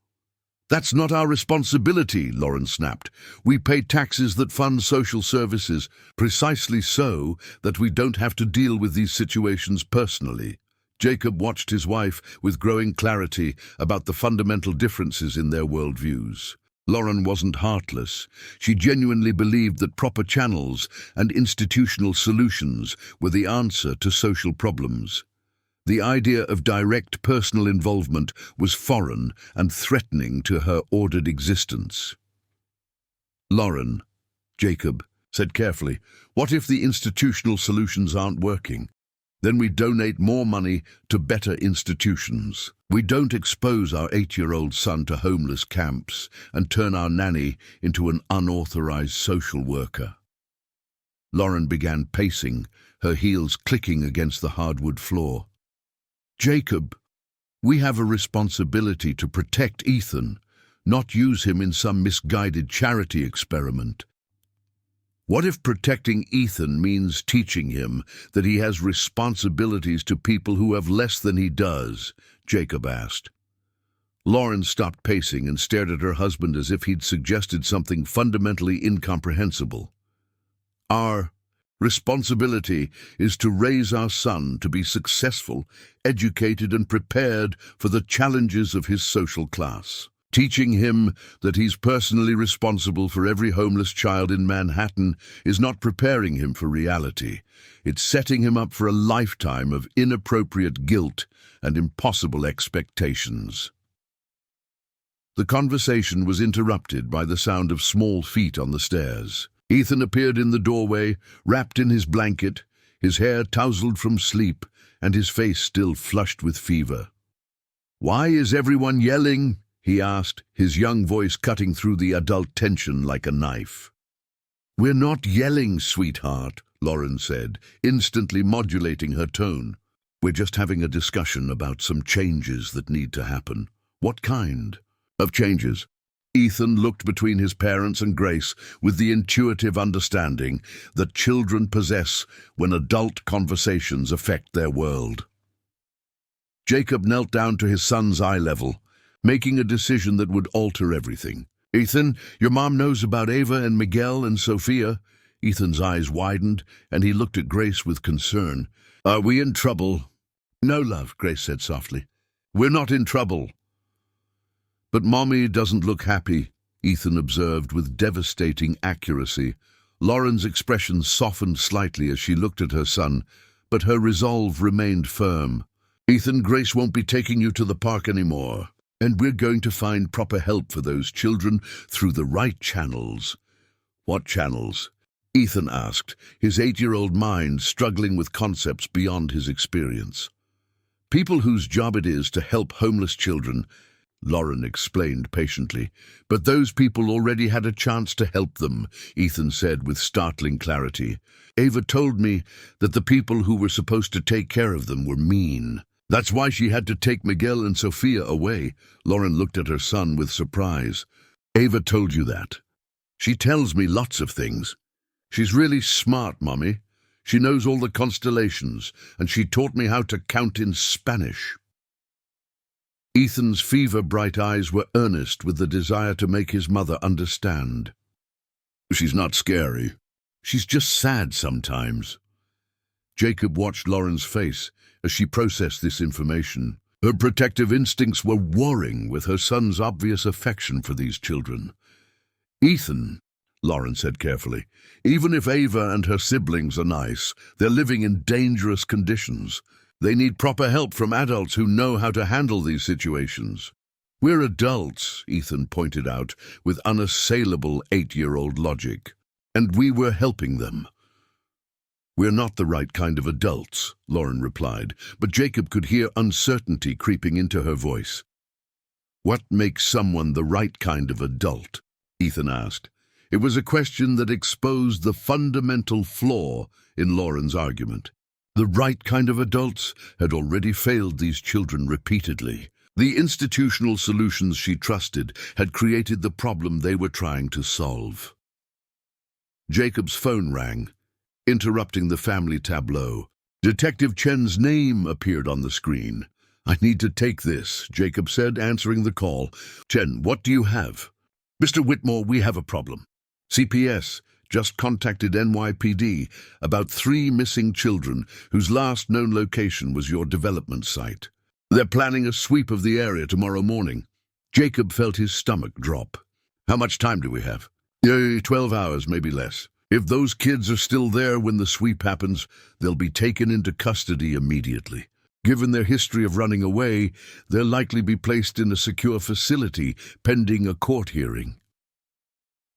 "That's not our responsibility," Lauren snapped. "We pay taxes that fund social services, precisely so that we don't have to deal with these situations personally." Jacob watched his wife with growing clarity about the fundamental differences in their worldviews. Lauren wasn't heartless. She genuinely believed that proper channels and institutional solutions were the answer to social problems. The idea of direct personal involvement was foreign and threatening to her ordered existence. "Lauren," Jacob said carefully, "what if the institutional solutions aren't working? Then we donate more money to better institutions. We don't expose our 8-year-old son to homeless camps and turn our nanny into an unauthorized social worker." Lauren began pacing, her heels clicking against the hardwood floor. "Jacob, we have a responsibility to protect Ethan, not use him in some misguided charity experiment. What if protecting Ethan means teaching him that he has responsibilities to people who have less than he does?" Jacob asked. Lauren stopped pacing and stared at her husband as if he'd suggested something fundamentally incomprehensible. "Our responsibility is to raise our son to be successful, educated and prepared for the challenges of his social class. Teaching him that he's personally responsible for every homeless child in Manhattan is not preparing him for reality. It's setting him up for a lifetime of inappropriate guilt and impossible expectations." The conversation was interrupted by the sound of small feet on the stairs. Ethan appeared in the doorway, wrapped in his blanket, his hair tousled from sleep, and his face still flushed with fever. "Why is everyone yelling?" he asked, his young voice cutting through the adult tension like a knife. "We're not yelling, sweetheart," Lauren said, instantly modulating her tone. "We're just having a discussion about some changes that need to happen." "What kind of changes?" Ethan looked between his parents and Grace with the intuitive understanding that children possess when adult conversations affect their world. Jacob knelt down to his son's eye level, making a decision that would alter everything. "Ethan, your mom knows about Ava and Miguel and Sophia." Ethan's eyes widened, and he looked at Grace with concern. "Are we in trouble?" "No, love," Grace said softly. "We're not in trouble." "But Mommy doesn't look happy," Ethan observed with devastating accuracy. Lauren's expression softened slightly as she looked at her son, but her resolve remained firm. "Ethan, Grace won't be taking you to the park anymore, and we're going to find proper help for those children through the right channels." "What channels?" Ethan asked, his 8-year-old mind struggling with concepts beyond his experience. "People whose job it is to help homeless children," Lauren explained patiently. "But those people already had a chance to help them," Ethan said with startling clarity. "Ava told me that the people who were supposed to take care of them were mean. That's why she had to take Miguel and Sophia away." Lauren looked at her son with surprise. "Ava told you that?" "She tells me lots of things. She's really smart, Mommy. She knows all the constellations, and she taught me how to count in Spanish." Ethan's fever-bright eyes were earnest with the desire to make his mother understand. "She's not scary. She's just sad sometimes." Jacob watched Lauren's face as she processed this information. Her protective instincts were warring with her son's obvious affection for these children. "Ethan," Lauren said carefully, "even if Ava and her siblings are nice, they're living in dangerous conditions. They need proper help from adults who know how to handle these situations." "We're adults," Ethan pointed out with unassailable 8-year-old logic, "and we were helping them." "We're not the right kind of adults," Lauren replied, but Jacob could hear uncertainty creeping into her voice. "What makes someone the right kind of adult?" Ethan asked. It was a question that exposed the fundamental flaw in Lauren's argument. The right kind of adults had already failed these children repeatedly. The institutional solutions she trusted had created the problem they were trying to solve. Jacob's phone rang, interrupting the family tableau. Detective Chen's name appeared on the screen. "I need to take this," Jacob said, answering the call. "Chen, what do you have?" "Mr. Whitmore, we have a problem. CPS just contacted NYPD about 3 missing children whose last known location was your development site. They're planning a sweep of the area tomorrow morning." Jacob felt his stomach drop. "How much time do we have?" 12 hours, maybe less. If those kids are still there when the sweep happens, they'll be taken into custody immediately. Given their history of running away, they'll likely be placed in a secure facility pending a court hearing."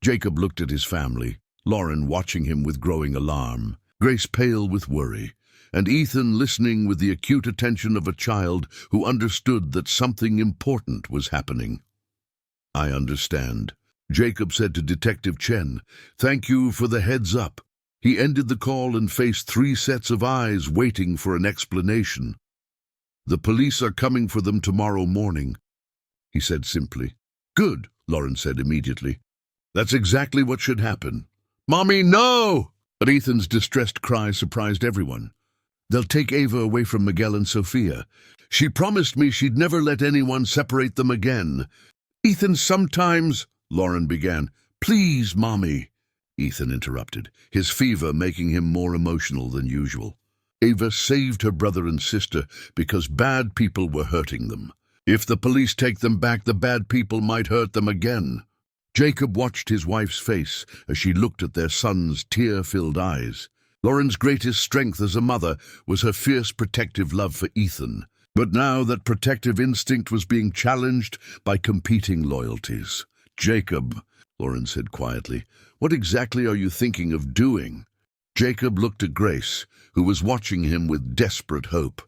Jacob looked at his family, Lauren watching him with growing alarm, Grace pale with worry, and Ethan listening with the acute attention of a child who understood that something important was happening. "I understand," Jacob said to Detective Chen. "Thank you for the heads up." He ended the call and faced 3 sets of eyes waiting for an explanation. "The police are coming for them tomorrow morning," he said simply. "Good," Lauren said immediately. "That's exactly what should happen." "Mommy, no!" But Ethan's distressed cry surprised everyone. "They'll take Ava away from Miguel and Sophia. She promised me she'd never let anyone separate them again." "Ethan, sometimes—" Lauren began. "Please, Mommy," Ethan interrupted, his fever making him more emotional than usual. "Ava saved her brother and sister because bad people were hurting them. If the police take them back, the bad people might hurt them again." Jacob watched his wife's face as she looked at their son's tear-filled eyes. Lauren's greatest strength as a mother was her fierce protective love for Ethan. But now that protective instinct was being challenged by competing loyalties. "Jacob," Lauren said quietly, "what exactly are you thinking of doing?" Jacob looked at Grace, who was watching him with desperate hope.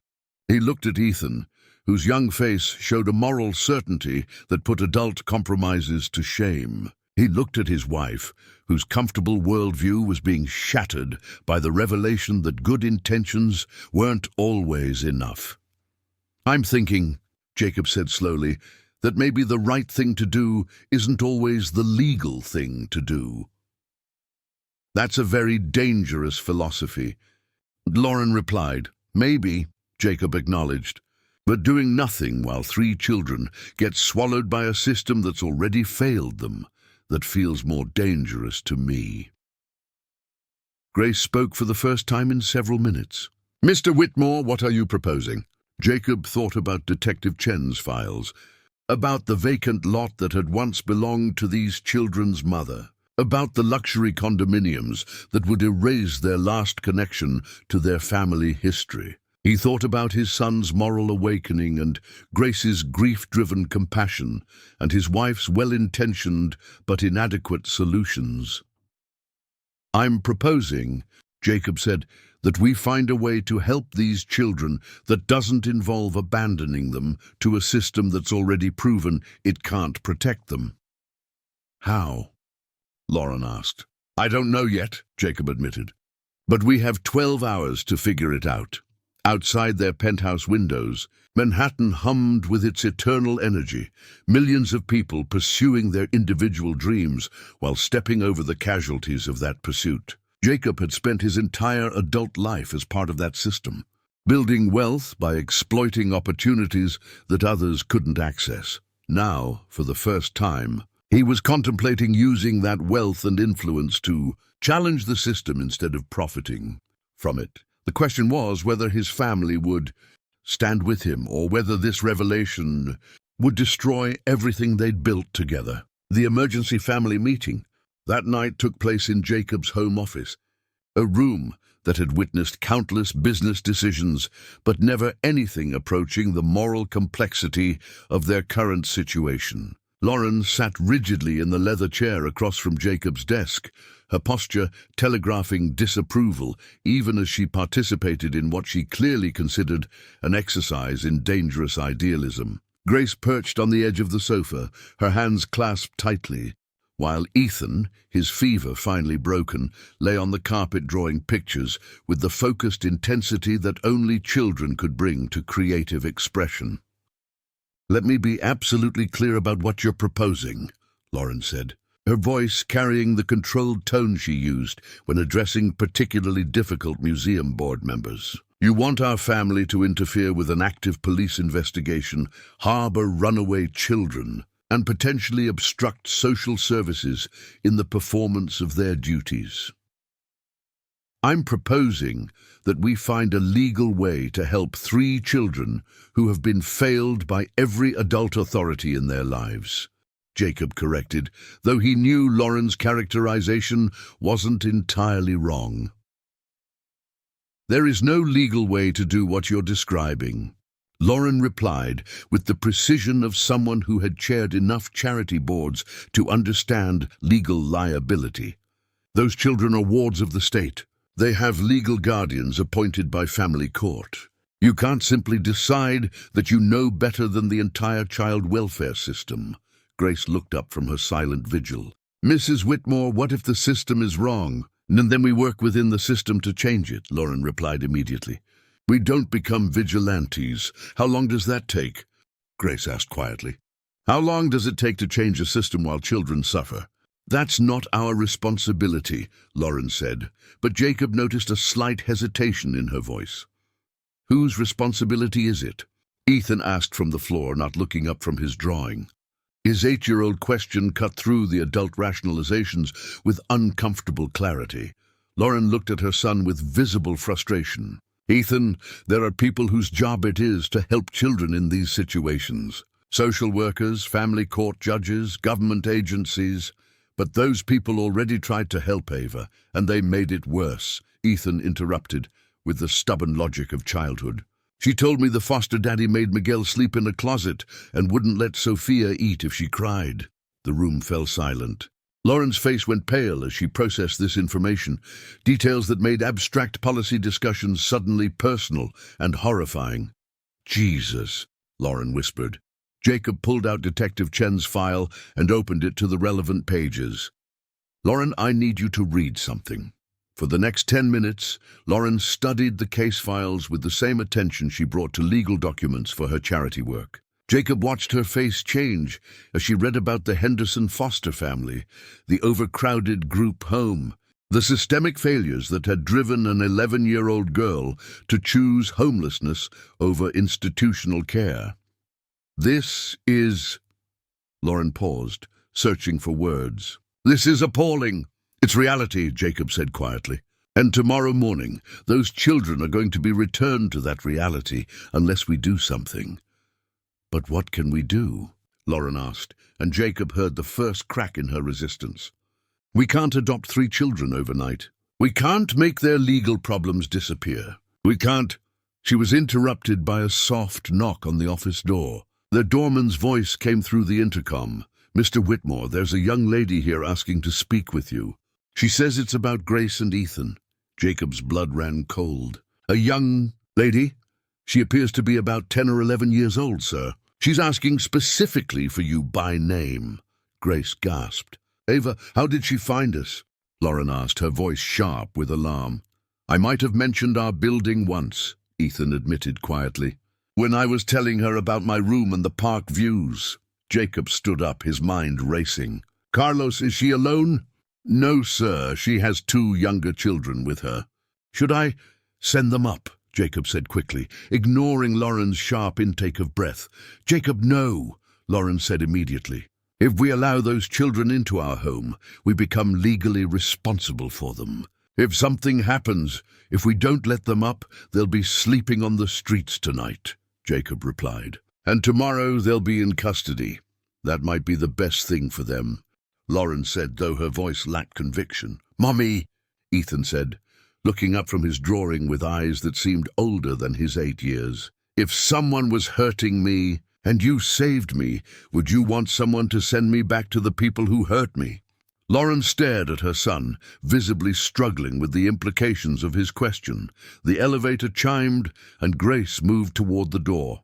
He looked at Ethan, whose young face showed a moral certainty that put adult compromises to shame. He looked at his wife, whose comfortable worldview was being shattered by the revelation that good intentions weren't always enough. "I'm thinking," Jacob said slowly, "that maybe the right thing to do isn't always the legal thing to do." "That's a very dangerous philosophy," Lauren replied. "Maybe," Jacob acknowledged, but doing nothing while 3 children get swallowed by a system that's already failed them, that feels more dangerous to me. Grace spoke for the first time in several minutes. "Mr. Whitmore, what are you proposing?" Jacob thought about Detective Chen's files, about the vacant lot that had once belonged to these children's mother, about the luxury condominiums that would erase their last connection to their family history. He thought about his son's moral awakening and Grace's grief-driven compassion and his wife's well-intentioned but inadequate solutions. "I'm proposing," Jacob said, "that we find a way to help these children that doesn't involve abandoning them to a system that's already proven it can't protect them." "How?" Lauren asked. "I don't know yet," Jacob admitted. "But we have 12 hours to figure it out." Outside their penthouse windows, Manhattan hummed with its eternal energy, millions of people pursuing their individual dreams while stepping over the casualties of that pursuit. Jacob had spent his entire adult life as part of that system, building wealth by exploiting opportunities that others couldn't access. Now, for the first time, he was contemplating using that wealth and influence to challenge the system instead of profiting from it. The question was whether his family would stand with him or whether this revelation would destroy everything they'd built together. The emergency family meeting that night took place in Jacob's home office, a room that had witnessed countless business decisions, but never anything approaching the moral complexity of their current situation. Lauren sat rigidly in the leather chair across from Jacob's desk, her posture telegraphing disapproval, even as she participated in what she clearly considered an exercise in dangerous idealism. Grace perched on the edge of the sofa, her hands clasped tightly, while Ethan, his fever finally broken, lay on the carpet drawing pictures with the focused intensity that only children could bring to creative expression. "Let me be absolutely clear about what you're proposing," Lauren said, her voice carrying the controlled tone she used when addressing particularly difficult museum board members. "You want our family to interfere with an active police investigation, harbor runaway children, and potentially obstruct social services in the performance of their duties. I'm proposing that we find a legal way to help 3 children who have been failed by every adult authority in their lives," Jacob corrected, though he knew Lauren's characterization wasn't entirely wrong. "There is no legal way to do what you're describing," Lauren replied with the precision of someone who had chaired enough charity boards to understand legal liability. "Those children are wards of the state. They have legal guardians appointed by family court. You can't simply decide that you know better than the entire child welfare system." Grace looked up from her silent vigil. "Mrs. Whitmore, what if the system is wrong? And then we work within the system to change it," Lauren replied immediately. "We don't become vigilantes. How long does that take?" Grace asked quietly. "How long does it take to change a system while children suffer?" "That's not our responsibility," Lauren said, but Jacob noticed a slight hesitation in her voice. "Whose responsibility is it?" Ethan asked from the floor, not looking up from his drawing. His 8-year-old question cut through the adult rationalizations with uncomfortable clarity. Lauren looked at her son with visible frustration. "Ethan, there are people whose job it is to help children in these situations. Social workers, family court judges, government agencies. But those people already tried to help Ava, and they made it worse," Ethan interrupted, with the stubborn logic of childhood. "She told me the foster daddy made Miguel sleep in a closet and wouldn't let Sophia eat if she cried." The room fell silent. Lauren's face went pale as she processed this information, details that made abstract policy discussions suddenly personal and horrifying. "Jesus," Lauren whispered. Jacob pulled out Detective Chen's file and opened it to the relevant pages. "Lauren, I need you to read something." For the next 10 minutes, Lauren studied the case files with the same attention she brought to legal documents for her charity work. Jacob watched her face change as she read about the Henderson foster family, the overcrowded group home, The systemic failures that had driven an 11-year-old girl to choose homelessness over institutional care. This is... Lauren paused, searching for words. This is appalling. It's reality, Jacob said quietly. And tomorrow morning, those children are going to be returned to that reality unless we do something. But what can we do? Lauren asked, and Jacob heard the first crack in her resistance. We can't adopt 3 children overnight. We can't make their legal problems disappear. We can't... She was interrupted by a soft knock on the office door. The doorman's voice came through the intercom. Mr. Whitmore, there's a young lady here asking to speak with you. She says it's about Grace and Ethan. Jacob's blood ran cold. A young lady? She appears to be about 10 or 11 years old, sir. She's asking specifically for you by name. Grace gasped. Ava, how did she find us? Lauren asked, her voice sharp with alarm. I might have mentioned our building once, Ethan admitted quietly. When I was telling her about my room and the park views. Jacob stood up, his mind racing. Carlos, is she alone? No, sir. She has 2 younger children with her. Should I send them up? Jacob said quickly, ignoring Lauren's sharp intake of breath. Jacob, no, Lauren said immediately. If we allow those children into our home, we become legally responsible for them. If something happens, if we don't let them up, they'll be sleeping on the streets tonight, Jacob replied. And tomorrow they'll be in custody. That might be the best thing for them, Lauren said, though her voice lacked conviction. Mommy, Ethan said, looking up from his drawing with eyes that seemed older than his 8 years. If someone was hurting me, and you saved me, would you want someone to send me back to the people who hurt me? Lauren stared at her son, visibly struggling with the implications of his question. The elevator chimed, and Grace moved toward the door.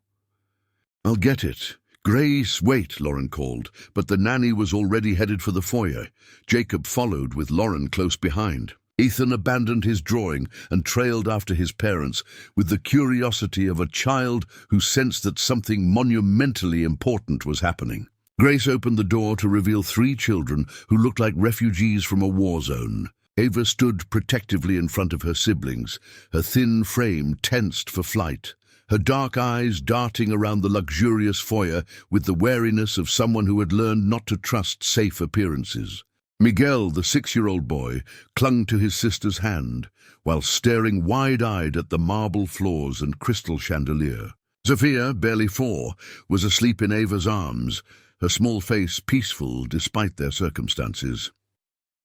I'll get it. Grace, wait, Lauren called, but the nanny was already headed for the foyer. Jacob followed, with Lauren close behind. Ethan abandoned his drawing and trailed after his parents with the curiosity of a child who sensed that something monumentally important was happening. Grace opened the door to reveal 3 children who looked like refugees from a war zone. Ava stood protectively in front of her siblings, her thin frame tensed for flight, her dark eyes darting around the luxurious foyer with the wariness of someone who had learned not to trust safe appearances. Miguel, the 6-year-old boy, clung to his sister's hand, while staring wide-eyed at the marble floors and crystal chandelier. Sophia, barely 4, was asleep in Ava's arms, her small face peaceful despite their circumstances.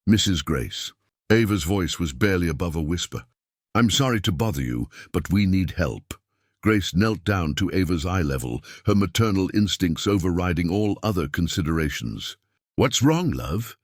Mrs. Grace. Ava's voice was barely above a whisper. I'm sorry to bother you, but we need help. Grace knelt down to Ava's eye level, her maternal instincts overriding all other considerations. What's wrong, love?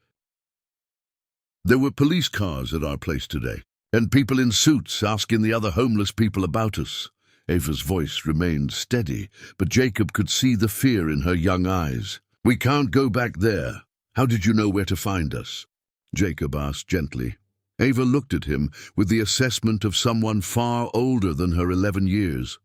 There were police cars at our place today, and people in suits asking the other homeless people about us. Ava's voice remained steady, but Jacob could see the fear in her young eyes. We can't go back there. How did you know where to find us? Jacob asked gently. Ava looked at him with the assessment of someone far older than her 11 years.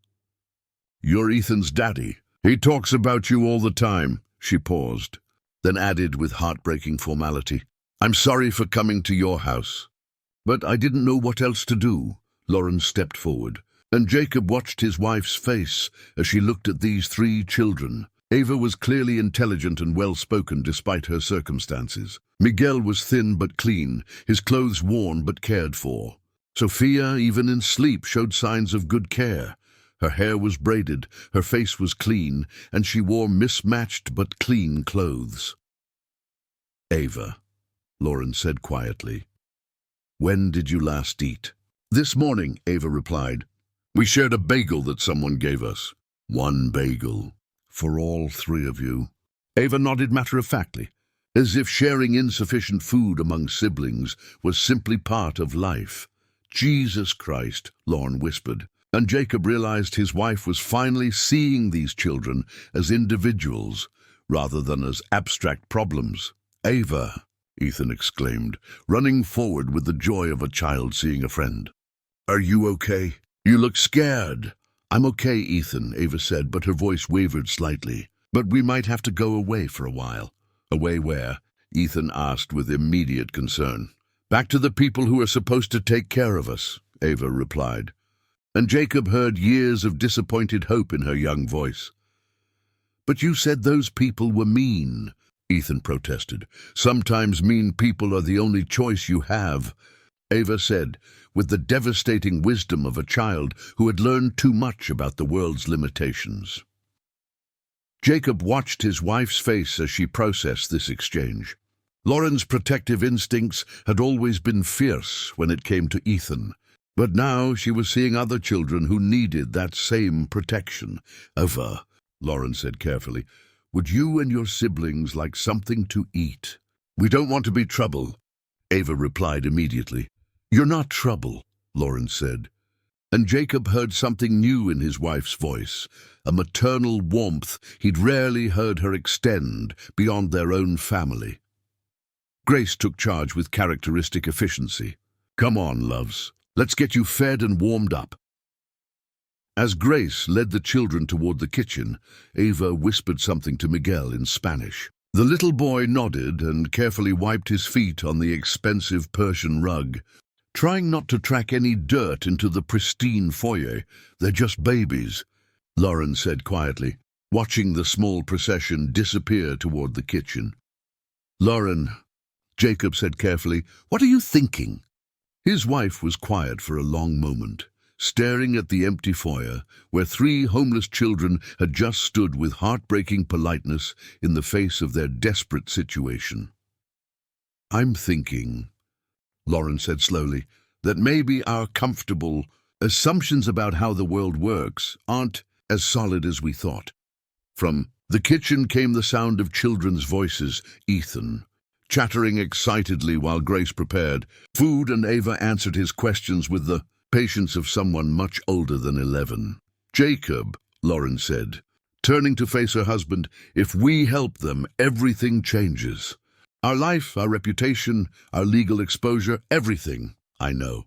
You're Ethan's daddy. He talks about you all the time. She paused, then added with heartbreaking formality. I'm sorry for coming to your house. But I didn't know what else to do. Lauren stepped forward, and Jacob watched his wife's face as she looked at these 3 children. Ava was clearly intelligent and well-spoken despite her circumstances. Miguel was thin but clean, his clothes worn but cared for. Sophia, even in sleep, showed signs of good care. Her hair was braided, her face was clean, and she wore mismatched but clean clothes. Ava, Lauren said quietly. When did you last eat? This morning, Ava replied. We shared a bagel that someone gave us. 1 bagel. For all 3 of you. Ava nodded matter-of-factly, as if sharing insufficient food among siblings was simply part of life. Jesus Christ, Lauren whispered, and Jacob realized his wife was finally seeing these children as individuals rather than as abstract problems. Ava, Ethan exclaimed, running forward with the joy of a child seeing a friend. Are you okay? You look scared. I'm okay, Ethan, Ava said, but her voice wavered slightly. But we might have to go away for a while. Away where? Ethan asked with immediate concern. Back to the people who are supposed to take care of us, Ava replied. And Jacob heard years of disappointed hope in her young voice. But you said those people were mean, Ethan protested. Sometimes mean people are the only choice you have, Ava said, with the devastating wisdom of a child who had learned too much about the world's limitations. Jacob watched his wife's face as she processed this exchange. Lauren's protective instincts had always been fierce when it came to Ethan, but now she was seeing other children who needed that same protection. Ava, Lauren said carefully, would you and your siblings like something to eat? We don't want to be trouble, Ava replied immediately. You're not trouble, Lauren said. And Jacob heard something new in his wife's voice, a maternal warmth he'd rarely heard her extend beyond their own family. Grace took charge with characteristic efficiency. Come on, loves. Let's get you fed and warmed up. As Grace led the children toward the kitchen, Ava whispered something to Miguel in Spanish. The little boy nodded and carefully wiped his feet on the expensive Persian rug, trying not to track any dirt into the pristine foyer. They're just babies, Lauren said quietly, watching the small procession disappear toward the kitchen. Lauren, Jacob said carefully, what are you thinking? His wife was quiet for a long moment, staring at the empty foyer where 3 homeless children had just stood with heartbreaking politeness in the face of their desperate situation. I'm thinking, Lauren said slowly, that maybe our comfortable assumptions about how the world works aren't as solid as we thought. From the kitchen came the sound of children's voices, Ethan, chattering excitedly while Grace prepared food, and Ava answered his questions with the patience of someone much older than 11. Jacob, Lauren said, turning to face her husband, if we help them, everything changes. Our life, our reputation, our legal exposure, everything, I know.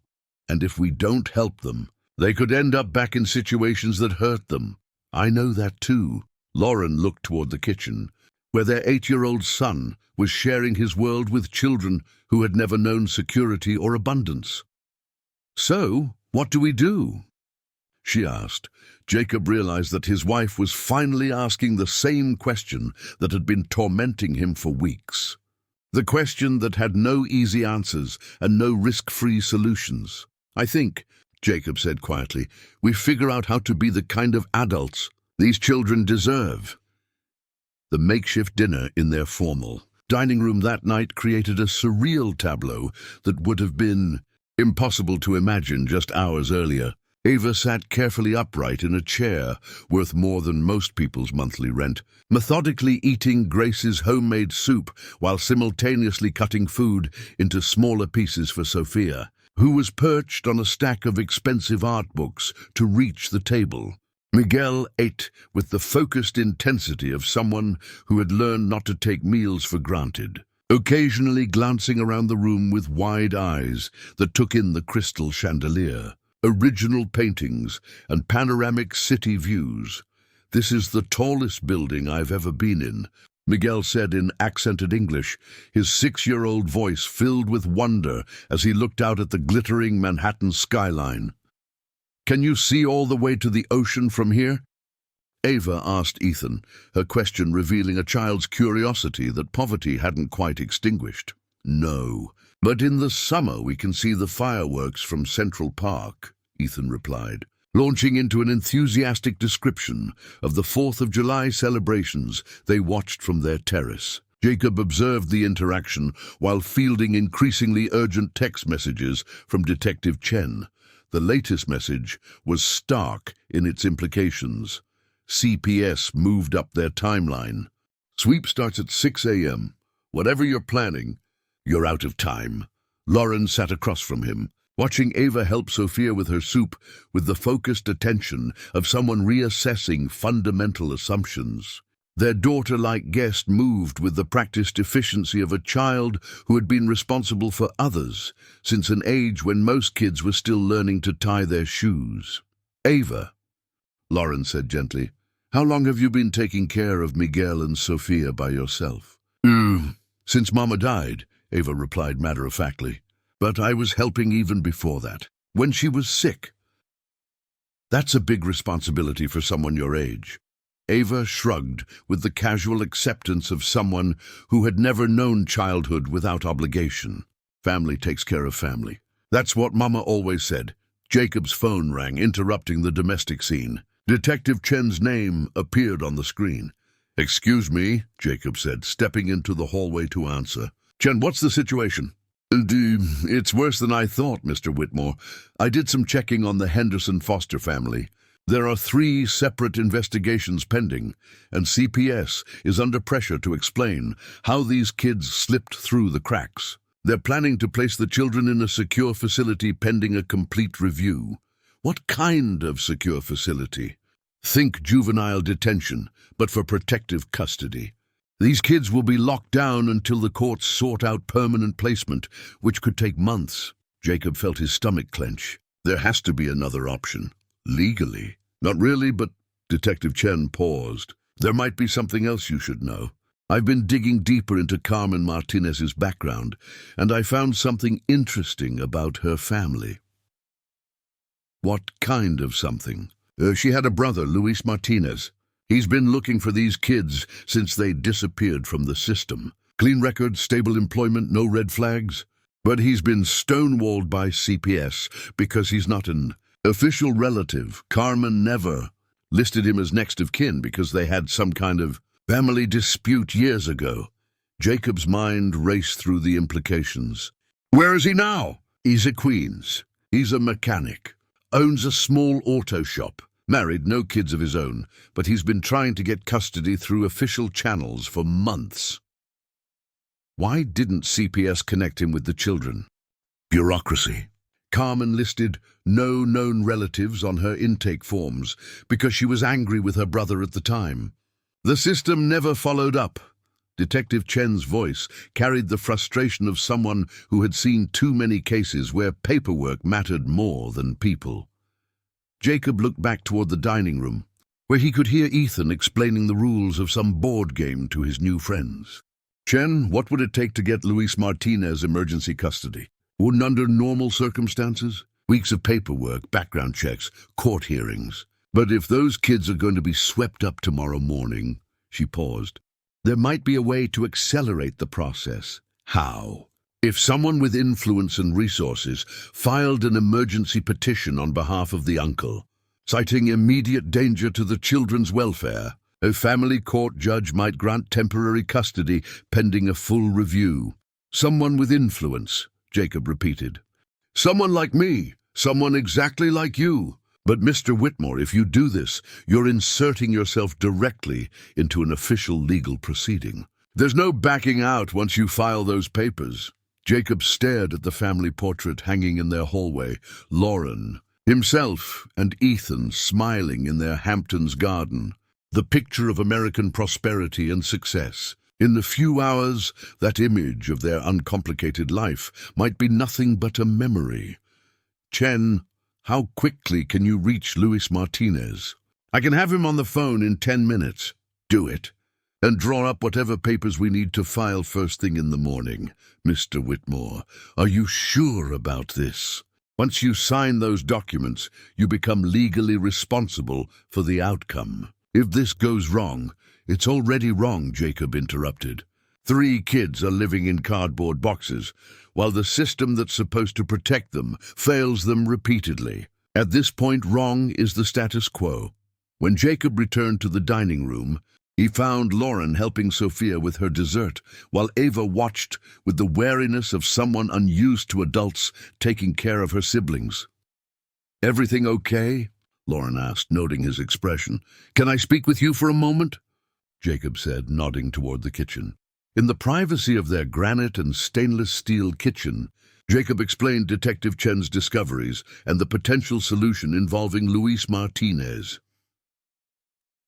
And if we don't help them, they could end up back in situations that hurt them. I know that too. Lauren looked toward the kitchen, where their 8-year-old son was sharing his world with children who had never known security or abundance. So, what do we do? She asked. Jacob realized that his wife was finally asking the same question that had been tormenting him for weeks. The question that had no easy answers and no risk-free solutions. I think, Jacob said quietly, we figure out how to be the kind of adults these children deserve. The makeshift dinner in their formal dining room that night created a surreal tableau that would have been impossible to imagine just hours earlier. Ava sat carefully upright in a chair worth more than most people's monthly rent, methodically eating Grace's homemade soup while simultaneously cutting food into smaller pieces for Sophia, who was perched on a stack of expensive art books to reach the table. Miguel ate with the focused intensity of someone who had learned not to take meals for granted, occasionally glancing around the room with wide eyes that took in the crystal chandelier, original paintings, and panoramic city views. This is the tallest building I've ever been in, Miguel said in accented English, his 6-year-old voice filled with wonder as he looked out at the glittering Manhattan skyline. Can you see all the way to the ocean from here? Ava asked Ethan, her question revealing a child's curiosity that poverty hadn't quite extinguished. No, but in the summer we can see the fireworks from Central Park, Ethan replied, launching into an enthusiastic description of the 4th of July celebrations they watched from their terrace. Jacob observed the interaction while fielding increasingly urgent text messages from Detective Chen. The latest message was stark in its implications. CPS moved up their timeline. Sweep starts at 6 a.m. Whatever you're planning, you're out of time. Lauren sat across from him, watching Ava help Sophia with her soup with the focused attention of someone reassessing fundamental assumptions. Their daughter-like guest moved with the practiced efficiency of a child who had been responsible for others since an age when most kids were still learning to tie their shoes. Ava, Lauren said gently, how long have you been taking care of Miguel and Sophia by yourself? Since Mama died, Ava replied matter-of-factly. But I was helping even before that, when she was sick. That's a big responsibility for someone your age. Ava shrugged with the casual acceptance of someone who had never known childhood without obligation. Family takes care of family. That's what Mama always said. Jacob's phone rang, interrupting the domestic scene. Detective Chen's name appeared on the screen. "Excuse me," Jacob said, stepping into the hallway to answer. "Chen, what's the situation?" It's worse than I thought, Mr. Whitmore. I did some checking on the Henderson Foster family. There are 3 separate investigations pending, and CPS is under pressure to explain how these kids slipped through the cracks. They're planning to place the children in a secure facility pending a complete review. What kind of secure facility? Think juvenile detention, but for protective custody. These kids will be locked down until the courts sort out permanent placement, which could take months. Jacob felt his stomach clench. There has to be another option. Legally. Not really, but Detective Chen paused. There might be something else you should know. I've been digging deeper into Carmen Martinez's background, and I found something interesting about her family. What kind of something? She had a brother, Luis Martinez. He's been looking for these kids since they disappeared from the system. Clean record, stable employment, no red flags. But he's been stonewalled by CPS because he's not an official relative. Carmen never listed him as next of kin because they had some kind of family dispute years ago. Jacob's mind raced through the implications. Where is he now? He's at Queens. He's a mechanic. Owns a small auto shop. Married, no kids of his own, but he's been trying to get custody through official channels for months. Why didn't CPS connect him with the children? Bureaucracy. Carmen listed no known relatives on her intake forms because she was angry with her brother at the time. The system never followed up. Detective Chen's voice carried the frustration of someone who had seen too many cases where paperwork mattered more than people. Jacob looked back toward the dining room, where he could hear Ethan explaining the rules of some board game to his new friends. Chen, what would it take to get Luis Martinez emergency custody? Wouldn't under normal circumstances? Weeks of paperwork, background checks, court hearings. But if those kids are going to be swept up tomorrow morning, she paused, there might be a way to accelerate the process. How? If someone with influence and resources filed an emergency petition on behalf of the uncle, citing immediate danger to the children's welfare, a family court judge might grant temporary custody pending a full review. Someone with influence, Jacob repeated. Someone like me, someone exactly like you. But Mr. Whitmore, if you do this, you're inserting yourself directly into an official legal proceeding. There's no backing out once you file those papers. Jacob stared at the family portrait hanging in their hallway, Lauren, himself, and Ethan smiling in their Hamptons garden, the picture of American prosperity and success. In the few hours, that image of their uncomplicated life might be nothing but a memory. Chen, how quickly can you reach Luis Martinez? I can have him on the phone in 10 minutes. Do it. And draw up whatever papers we need to file first thing in the morning. Mr. Whitmore, are you sure about this? Once you sign those documents, you become legally responsible for the outcome. If this goes wrong, it's already wrong, Jacob interrupted. 3 kids are living in cardboard boxes, while the system that's supposed to protect them fails them repeatedly. At this point, wrong is the status quo. When Jacob returned to the dining room, he found Lauren helping Sophia with her dessert, while Ava watched with the wariness of someone unused to adults taking care of her siblings. Everything okay? Lauren asked, noting his expression. Can I speak with you for a moment? Jacob said, nodding toward the kitchen. In the privacy of their granite and stainless steel kitchen, Jacob explained Detective Chen's discoveries and the potential solution involving Luis Martinez.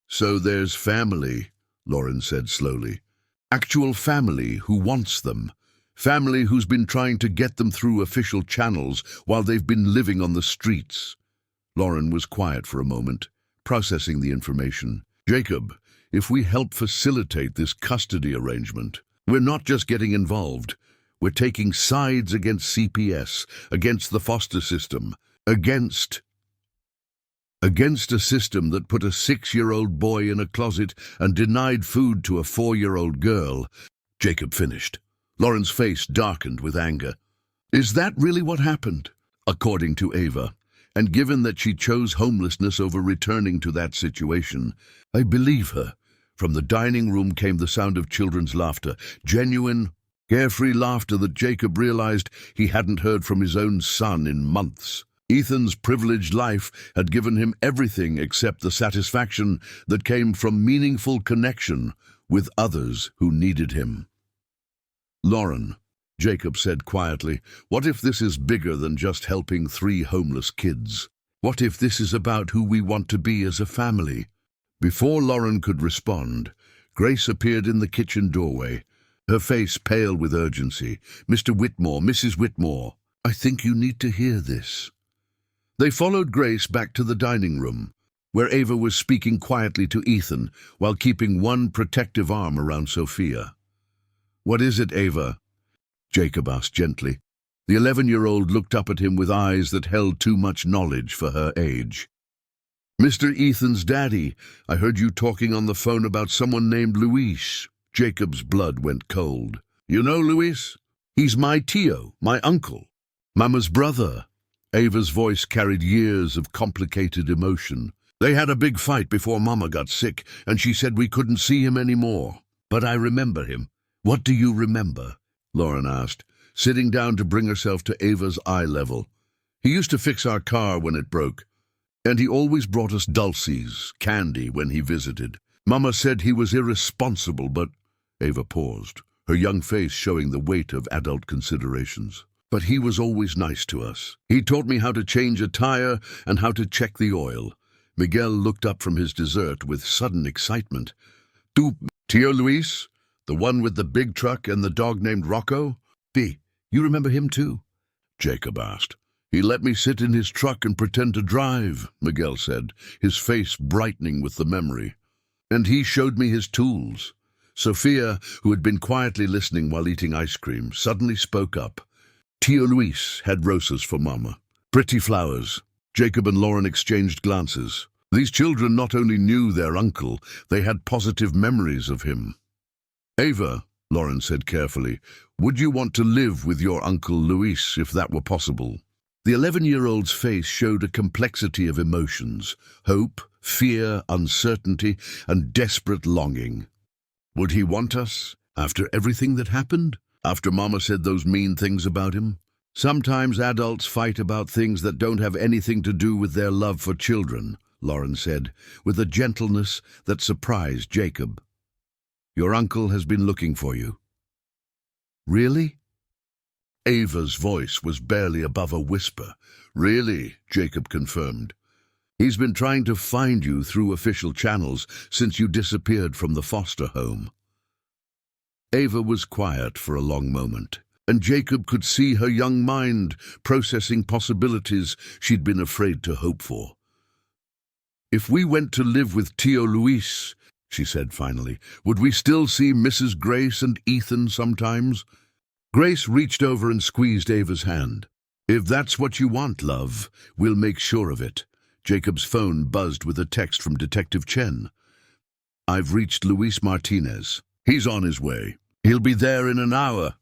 So there's family, Lauren said slowly. Actual family who wants them. Family who's been trying to get them through official channels while they've been living on the streets. Lauren was quiet for a moment, processing the information. Jacob, if we help facilitate this custody arrangement, we're not just getting involved. We're taking sides against CPS, against the foster system, against a system that put a 6-year-old boy in a closet and denied food to a 4-year-old girl. Jacob finished. Lauren's face darkened with anger. Is that really what happened? According to Ava, and given that she chose homelessness over returning to that situation, I believe her. From the dining room came the sound of children's laughter, genuine, carefree laughter that Jacob realized he hadn't heard from his own son in months. Ethan's privileged life had given him everything except the satisfaction that came from meaningful connection with others who needed him. Lauren, Jacob said quietly, what if this is bigger than just helping 3 homeless kids? What if this is about who we want to be as a family? Before Lauren could respond, Grace appeared in the kitchen doorway, her face pale with urgency. Mr. Whitmore, Mrs. Whitmore, I think you need to hear this. They followed Grace back to the dining room, where Ava was speaking quietly to Ethan while keeping one protective arm around Sophia. What is it, Ava? Jacob asked gently. The 11-year-old looked up at him with eyes that held too much knowledge for her age. Mr. Ethan's daddy, I heard you talking on the phone about someone named Luis. Jacob's blood went cold. You know Luis? He's my Tio, my uncle, Mama's brother. Ava's voice carried years of complicated emotion. They had a big fight before Mama got sick, and she said we couldn't see him anymore. But I remember him. What do you remember? Lauren asked, sitting down to bring herself to Ava's eye level. He used to fix our car when it broke, and he always brought us dulces, candy, when he visited. Mama said he was irresponsible, but... Ava paused, her young face showing the weight of adult considerations. But he was always nice to us. He taught me how to change a tire and how to check the oil. Miguel looked up from his dessert with sudden excitement. Tio Luis? The one with the big truck and the dog named Rocco? You remember him too? Jacob asked. He let me sit in his truck and pretend to drive, Miguel said, his face brightening with the memory. And he showed me his tools. Sophia, who had been quietly listening while eating ice cream, suddenly spoke up. Tio Luis had roses for Mama. Pretty flowers. Jacob and Lauren exchanged glances. These children not only knew their uncle, they had positive memories of him. Ava, Lauren said carefully, would you want to live with your Uncle Luis if that were possible? The 11-year-old's face showed a complexity of emotions, hope, fear, uncertainty, and desperate longing. Would he want us, after everything that happened? After Mama said those mean things about him? Sometimes adults fight about things that don't have anything to do with their love for children, Lauren said, with a gentleness that surprised Jacob. Your uncle has been looking for you. Really? Ava's voice was barely above a whisper. Really, Jacob confirmed. He's been trying to find you through official channels since you disappeared from the foster home. Ava was quiet for a long moment, and Jacob could see her young mind processing possibilities she'd been afraid to hope for. If we went to live with Tio Luis, she said finally, would we still see Mrs. Grace and Ethan sometimes? Grace reached over and squeezed Ava's hand. If that's what you want, love, we'll make sure of it. Jacob's phone buzzed with a text from Detective Chen. I've reached Luis Martinez. He's on his way. He'll be there in an hour.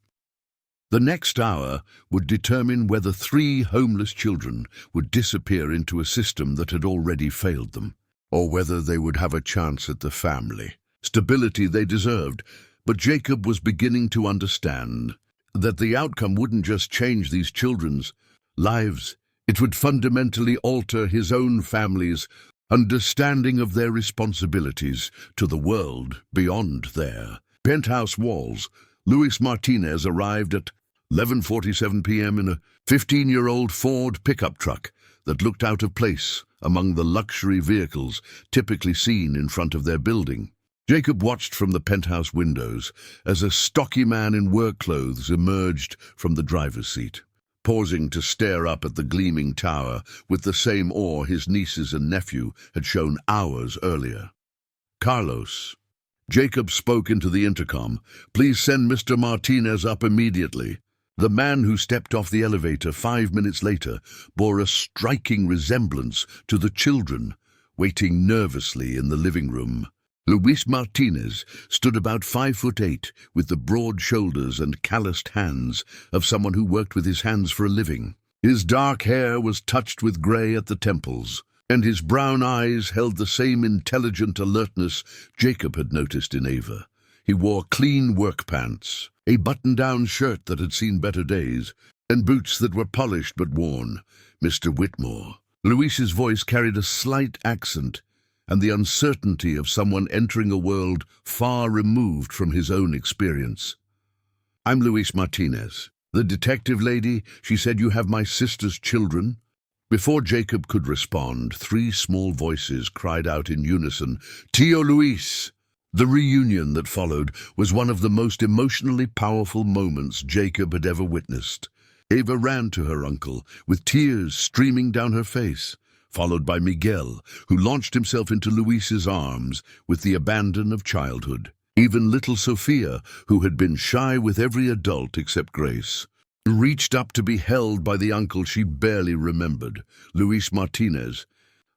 The next hour would determine whether 3 homeless children would disappear into a system that had already failed them, or whether they would have a chance at the family, stability they deserved. But Jacob was beginning to understand that the outcome wouldn't just change these children's lives, it would fundamentally alter his own family's understanding of their responsibilities to the world beyond their penthouse walls. Luis Martinez arrived at 11:47 p.m. in a 15-year-old Ford pickup truck that looked out of place among the luxury vehicles typically seen in front of their building. Jacob watched from the penthouse windows as a stocky man in work clothes emerged from the driver's seat, pausing to stare up at the gleaming tower with the same awe his nieces and nephew had shown hours earlier. Carlos. Jacob spoke into the intercom. Please send Mr. Martinez up immediately. The man who stepped off the elevator 5 minutes later bore a striking resemblance to the children waiting nervously in the living room. Luis Martinez stood about 5'8", with the broad shoulders and calloused hands of someone who worked with his hands for a living. His dark hair was touched with grey at the temples, and his brown eyes held the same intelligent alertness Jacob had noticed in Ava. He wore clean work pants, a button-down shirt that had seen better days, and boots that were polished but worn. Mr. Whitmore. Luis's voice carried a slight accent and the uncertainty of someone entering a world far removed from his own experience. "I'm Luis Martinez. The detective lady, she said you have my sister's children." Before Jacob could respond, 3 small voices cried out in unison, "Tio Luis!" The reunion that followed was one of the most emotionally powerful moments Jacob had ever witnessed. Ava ran to her uncle, with tears streaming down her face, followed by Miguel, who launched himself into Luis's arms with the abandon of childhood. Even little Sophia, who had been shy with every adult except Grace, reached up to be held by the uncle she barely remembered, Luis Martinez.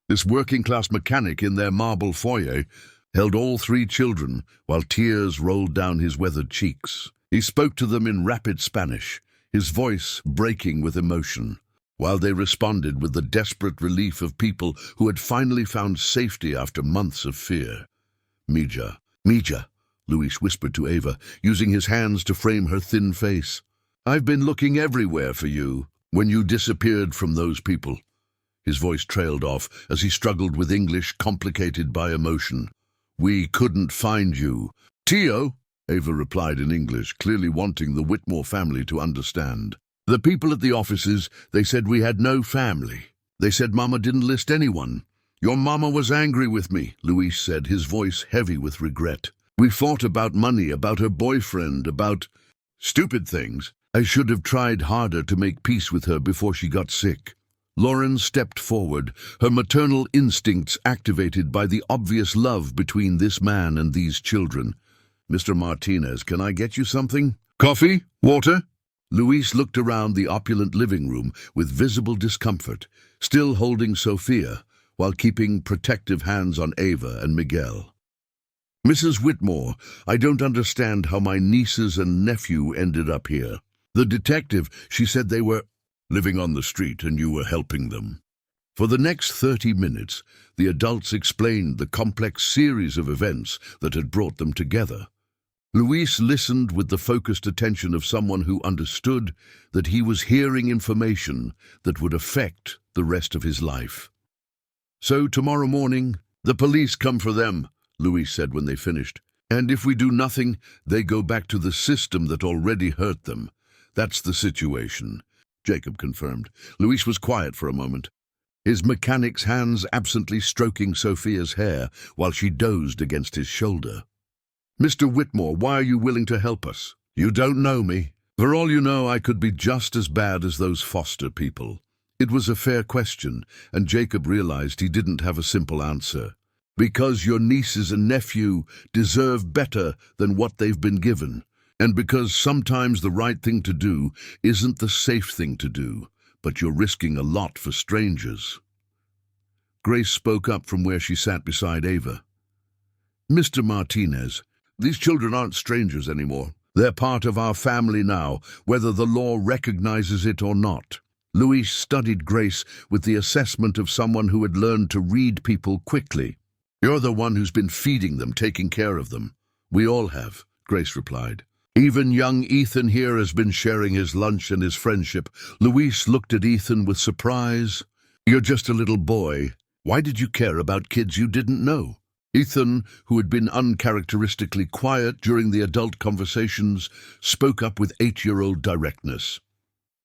This working-class mechanic in their marble foyer held all 3 children while tears rolled down his weathered cheeks. He spoke to them in rapid Spanish, his voice breaking with emotion, while they responded with the desperate relief of people who had finally found safety after months of fear. "Mija, Mija," Luis whispered to Ava, using his hands to frame her thin face. "I've been looking everywhere for you when you disappeared from those people." His voice trailed off as he struggled with English complicated by emotion. "We couldn't find you." "Tio," Ava replied in English, clearly wanting the Whitmore family to understand. "The people at the offices, they said we had no family. They said Mama didn't list anyone. Your Mama was angry with me," Luis said, his voice heavy with regret. "We fought about money, about her boyfriend, about stupid things. I should have tried harder to make peace with her before she got sick." Lauren stepped forward, her maternal instincts activated by the obvious love between this man and these children. "Mr. Martinez, can I get you something? Coffee? Water?" Luis looked around the opulent living room with visible discomfort, still holding Sophia, while keeping protective hands on Ava and Miguel. "Mrs. Whitmore, I don't understand how my nieces and nephew ended up here. The detective, she said they were living on the street and you were helping them." For the next 30 minutes, the adults explained the complex series of events that had brought them together. Luis listened with the focused attention of someone who understood that he was hearing information that would affect the rest of his life. "So tomorrow morning, the police come for them," Luis said when they finished. "And if we do nothing, they go back to the system that already hurt them. That's the situation," Jacob confirmed. Luis was quiet for a moment, his mechanic's hands absently stroking Sophia's hair while she dozed against his shoulder. "Mr. Whitmore, why are you willing to help us? You don't know me. For all you know, I could be just as bad as those foster people." It was a fair question, and Jacob realized he didn't have a simple answer. "Because your nieces and nephew deserve better than what they've been given, and because sometimes the right thing to do isn't the safe thing to do, but you're risking a lot for strangers." Grace spoke up from where she sat beside Ava. "Mr. Martinez, these children aren't strangers anymore. They're part of our family now, whether the law recognizes it or not." Luis studied Grace with the assessment of someone who had learned to read people quickly. "You're the one who's been feeding them, taking care of them." "We all have," Grace replied. "Even young Ethan here has been sharing his lunch and his friendship." Luis looked at Ethan with surprise. "You're just a little boy. Why did you care about kids you didn't know?" Ethan, who had been uncharacteristically quiet during the adult conversations, spoke up with 8-year-old directness.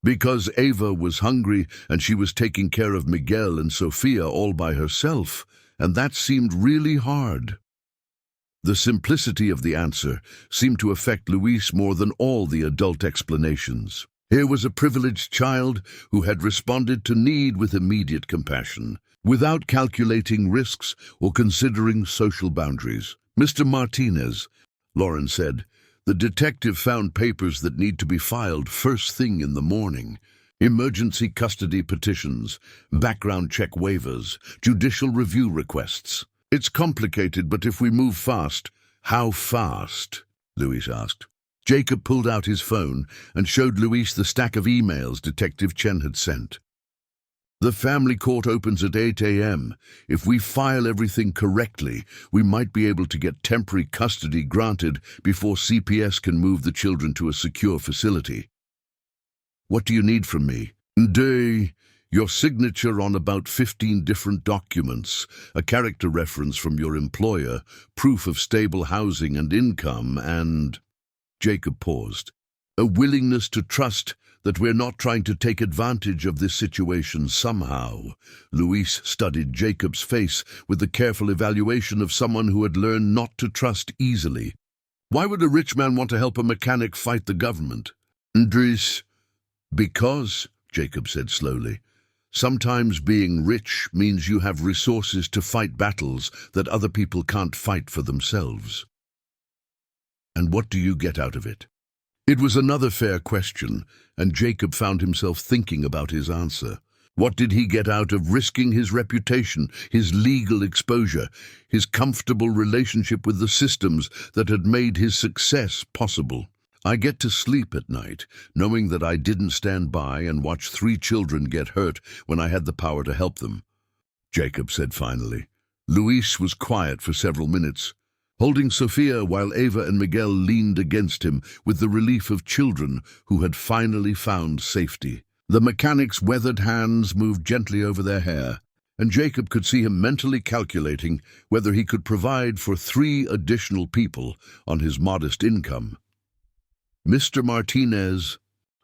"Because Ava was hungry and she was taking care of Miguel and Sophia all by herself, and that seemed really hard." The simplicity of the answer seemed to affect Luis more than all the adult explanations. Here was a privileged child who had responded to need with immediate compassion, without calculating risks or considering social boundaries. "Mr. Martinez," Lauren said, The detective found papers that need to be filed first thing in the morning. Emergency custody petitions, background check waivers, judicial review requests. It's complicated, but if we move fast— How fast? Luis asked. Jacob pulled out his phone and showed Luis the stack of emails Detective Chen had sent. The family court opens at 8 a.m. If we file everything correctly, we might be able to get temporary custody granted before CPS can move the children to a secure facility. What do you need from me? Your signature on about 15 different documents, a character reference from your employer, proof of stable housing and income, and— Jacob paused. A willingness to trust that we're not trying to take advantage of this situation somehow. Luis studied Jacob's face with the careful evaluation of someone who had learned not to trust easily. Why would a rich man want to help a mechanic fight the government? Because, Jacob said slowly, sometimes being rich means you have resources to fight battles that other people can't fight for themselves. And what do you get out of it? It was another fair question, and Jacob found himself thinking about his answer. What did he get out of risking his reputation, his legal exposure, his comfortable relationship with the systems that had made his success possible? I get to sleep at night, knowing that I didn't stand by and watch 3 children get hurt when I had the power to help them, Jacob said finally. Luis was quiet for several minutes, holding Sophia while Ava and Miguel leaned against him with the relief of children who had finally found safety. The mechanic's weathered hands moved gently over their hair, and Jacob could see him mentally calculating whether he could provide for 3 additional people on his modest income. Mr. Martinez,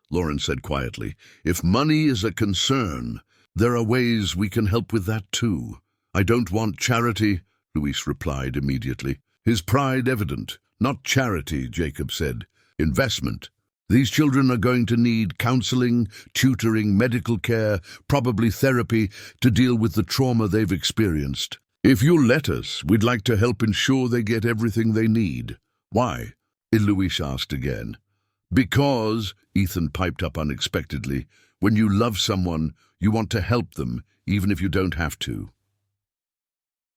Lauren said quietly, if money is a concern, there are ways we can help with that too. I don't want charity, Luis replied immediately. His pride evident. Not charity, Jacob said. Investment. These children are going to need counseling, tutoring, medical care, probably therapy to deal with the trauma they've experienced. If you'll let us, we'd like to help ensure they get everything they need. Why? Luis asked again. Because, Ethan piped up unexpectedly, when you love someone, you want to help them, even if you don't have to.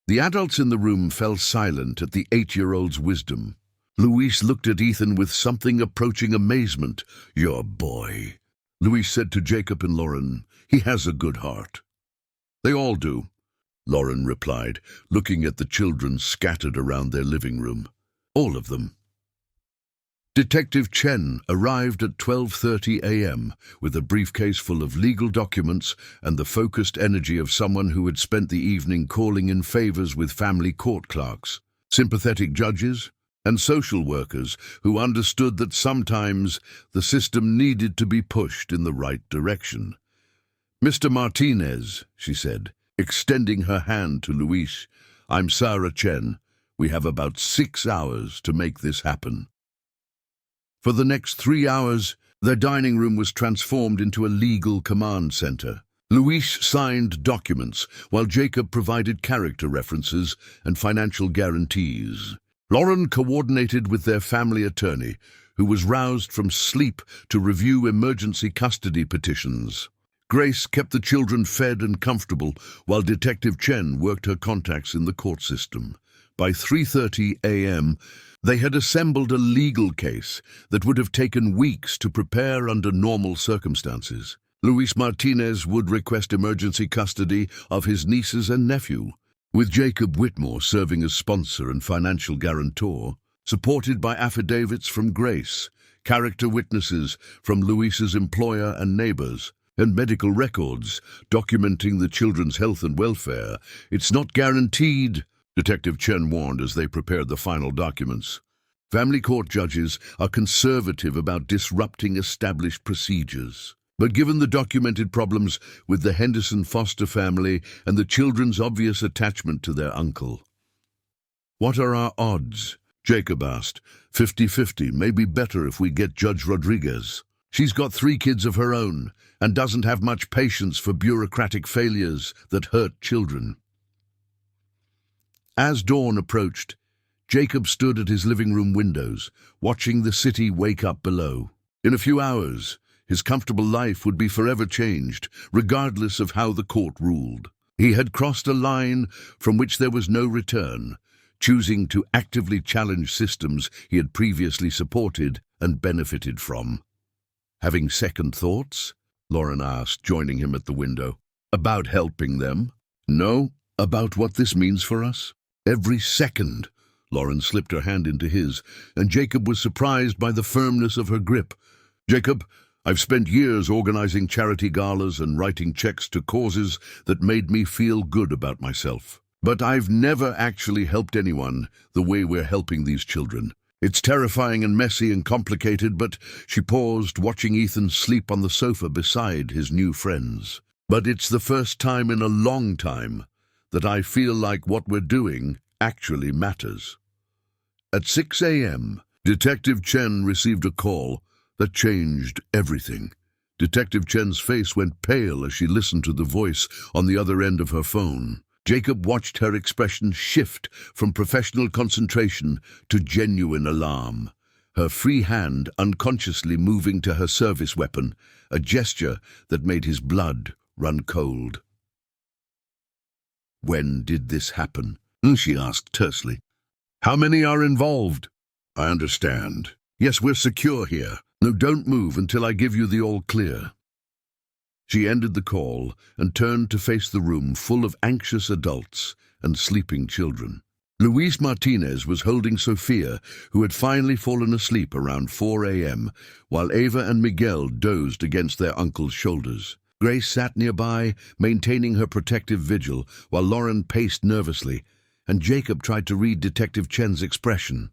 The adults in the room fell silent at the 8-year-old's wisdom. Luis looked at Ethan with something approaching amazement. Your boy, Luis said to Jacob and Lauren. He has a good heart. They all do, Lauren replied, looking at the children scattered around their living room. All of them. Detective Chen arrived at 12:30 a.m. with a briefcase full of legal documents and the focused energy of someone who had spent the evening calling in favors with family court clerks, sympathetic judges, and social workers who understood that sometimes the system needed to be pushed in the right direction. Mr. Martinez, she said, extending her hand to Luis, I'm Sarah Chen. We have about 6 hours to make this happen. For the next 3 hours, their dining room was transformed into a legal command center. Luis signed documents, while Jacob provided character references and financial guarantees. Lauren coordinated with their family attorney, who was roused from sleep to review emergency custody petitions. Grace kept the children fed and comfortable, while Detective Chen worked her contacts in the court system. By 3:30 a.m., they had assembled a legal case that would have taken weeks to prepare under normal circumstances. Luis Martinez would request emergency custody of his nieces and nephew, with Jacob Whitmore serving as sponsor and financial guarantor, supported by affidavits from Grace, character witnesses from Luis's employer and neighbors, and medical records documenting the children's health and welfare. It's not guaranteed, Detective Chen warned as they prepared the final documents. Family court judges are conservative about disrupting established procedures. But given the documented problems with the Henderson foster family and the children's obvious attachment to their uncle. What are our odds? Jacob asked. 50-50, maybe better if we get Judge Rodriguez. She's got 3 kids of her own and doesn't have much patience for bureaucratic failures that hurt children. As dawn approached, Jacob stood at his living room windows, watching the city wake up below. In a few hours, his comfortable life would be forever changed, regardless of how the court ruled. He had crossed a line from which there was no return, choosing to actively challenge systems he had previously supported and benefited from. Having second thoughts? Lauren asked, joining him at the window. About helping them? No, about what this means for us. Every second. Lauren slipped her hand into his, and Jacob was surprised by the firmness of her grip. Jacob, I've spent years organizing charity galas and writing checks to causes that made me feel good about myself. But I've never actually helped anyone the way we're helping these children. It's terrifying and messy and complicated, but she paused, watching Ethan sleep on the sofa beside his new friends. But it's the first time in a long time that I feel like what we're doing actually matters. At 6 a.m., Detective Chen received a call that changed everything. Detective Chen's face went pale as she listened to the voice on the other end of her phone. Jacob watched her expression shift from professional concentration to genuine alarm, her free hand unconsciously moving to her service weapon, a gesture that made his blood run cold. When did this happen? She asked tersely. How many are involved? I understand. Yes, we're secure here. No, don't move until I give you the all clear. She ended the call and turned to face the room full of anxious adults and sleeping children. Luis Martinez was holding Sofia, who had finally fallen asleep around 4 a.m., while Ava and Miguel dozed against their uncle's shoulders. Grace sat nearby, maintaining her protective vigil, while Lauren paced nervously, and Jacob tried to read Detective Chen's expression.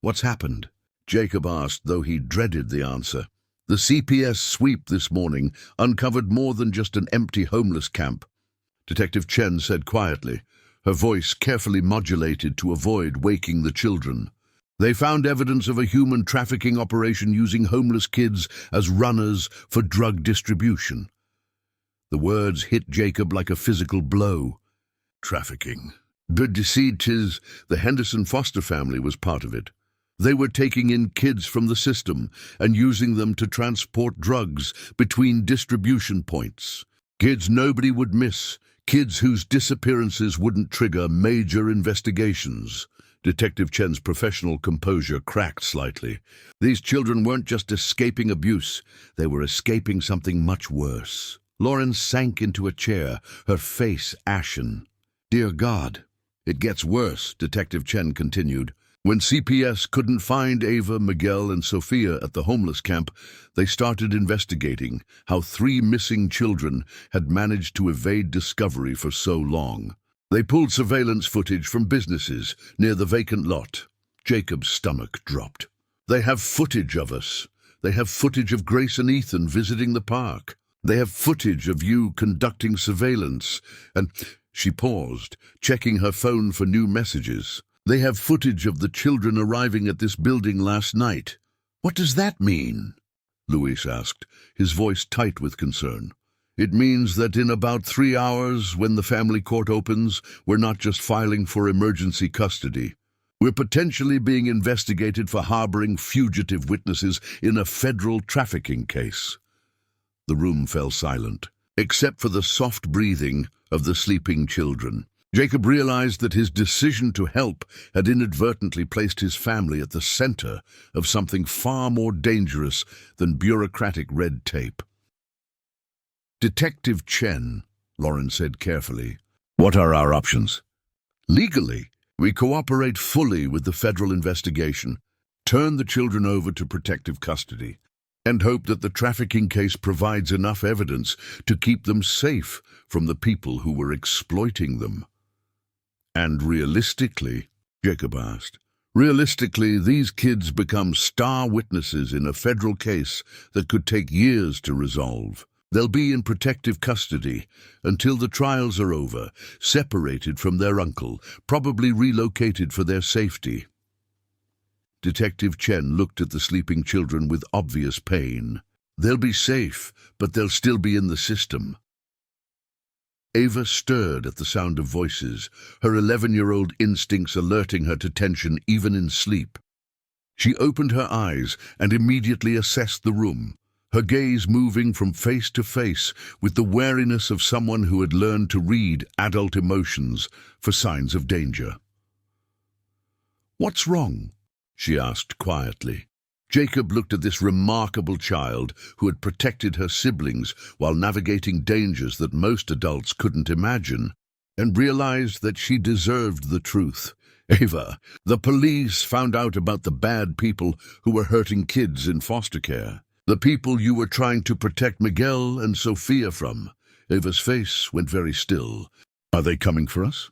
What's happened? Jacob asked, though he dreaded the answer. The CPS sweep this morning uncovered more than just an empty homeless camp, Detective Chen said quietly, her voice carefully modulated to avoid waking the children. They found evidence of a human trafficking operation using homeless kids as runners for drug distribution. The words hit Jacob like a physical blow. Trafficking. But the Henderson foster family was part of it. They were taking in kids from the system and using them to transport drugs between distribution points. Kids nobody would miss, kids whose disappearances wouldn't trigger major investigations. Detective Chen's professional composure cracked slightly. These children weren't just escaping abuse, they were escaping something much worse. Lauren sank into a chair, her face ashen. Dear God. It gets worse, Detective Chen continued. When CPS couldn't find Ava, Miguel, and Sofia at the homeless camp, they started investigating how 3 missing children had managed to evade discovery for so long. They pulled surveillance footage from businesses near the vacant lot. Jacob's stomach dropped. They have footage of us. They have footage of Grace and Ethan visiting the park. They have footage of you conducting surveillance. And she paused, checking her phone for new messages. They have footage of the children arriving at this building last night. What does that mean? Luis asked, his voice tight with concern. It means that in about 3 hours, when the family court opens, we're not just filing for emergency custody. We're potentially being investigated for harboring fugitive witnesses in a federal trafficking case. The room fell silent, except for the soft breathing of the sleeping children. Jacob realized that his decision to help had inadvertently placed his family at the center of something far more dangerous than bureaucratic red tape. Detective Chen, Lauren said carefully, what are our options? Legally, we cooperate fully with the federal investigation, turn the children over to protective custody, and hope that the trafficking case provides enough evidence to keep them safe from the people who were exploiting them. And realistically, Jacob asked, realistically, these kids become star witnesses in a federal case that could take years to resolve. They'll be in protective custody until the trials are over, separated from their uncle, probably relocated for their safety. Detective Chen looked at the sleeping children with obvious pain. They'll be safe, but they'll still be in the system. Ava stirred at the sound of voices, her 11-year-old instincts alerting her to tension even in sleep. She opened her eyes and immediately assessed the room, her gaze moving from face to face with the wariness of someone who had learned to read adult emotions for signs of danger. "What's wrong?" she asked quietly. Jacob looked at this remarkable child who had protected her siblings while navigating dangers that most adults couldn't imagine, and realized that she deserved the truth. "Ava, the police found out about the bad people who were hurting kids in foster care. The people you were trying to protect Miguel and Sophia from." Ava's face went very still. "Are they coming for us?"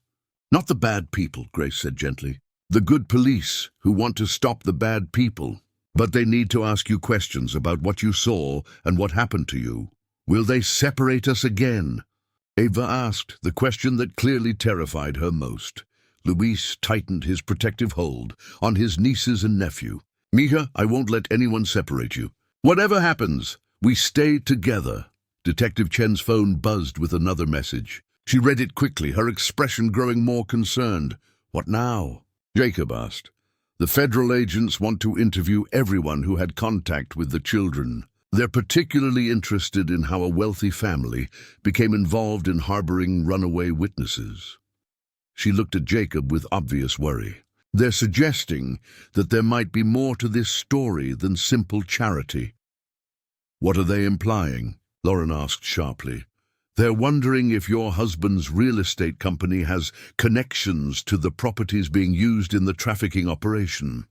"Not the bad people," Grace said gently. "The good police who want to stop the bad people. But they need to ask you questions about what you saw and what happened to you." "Will they separate us again?" Ava asked, the question that clearly terrified her most. Luis tightened his protective hold on his nieces and nephew. "Mija, I won't let anyone separate you. Whatever happens, we stay together." Detective Chen's phone buzzed with another message. She read it quickly, her expression growing more concerned. "What now?" Jacob asked. "The federal agents want to interview everyone who had contact with the children. They're particularly interested in how a wealthy family became involved in harboring runaway witnesses." She looked at Jacob with obvious worry. "They're suggesting that there might be more to this story than simple charity." "What are they implying?" Lauren asked sharply. "They're wondering if your husband's real estate company has connections to the properties being used in the trafficking operation.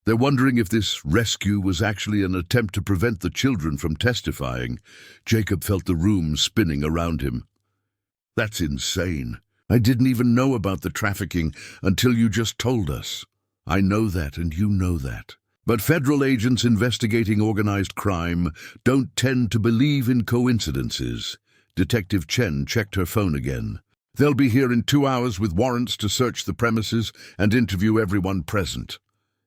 They're wondering if this rescue was actually an attempt to prevent the children from testifying." Jacob felt the room spinning around him. "That's insane. I didn't even know about the trafficking until you just told us." "I know that, and you know that. But federal agents investigating organized crime don't tend to believe in coincidences." Detective Chen checked her phone again. "They'll be here in 2 hours with warrants to search the premises and interview everyone present."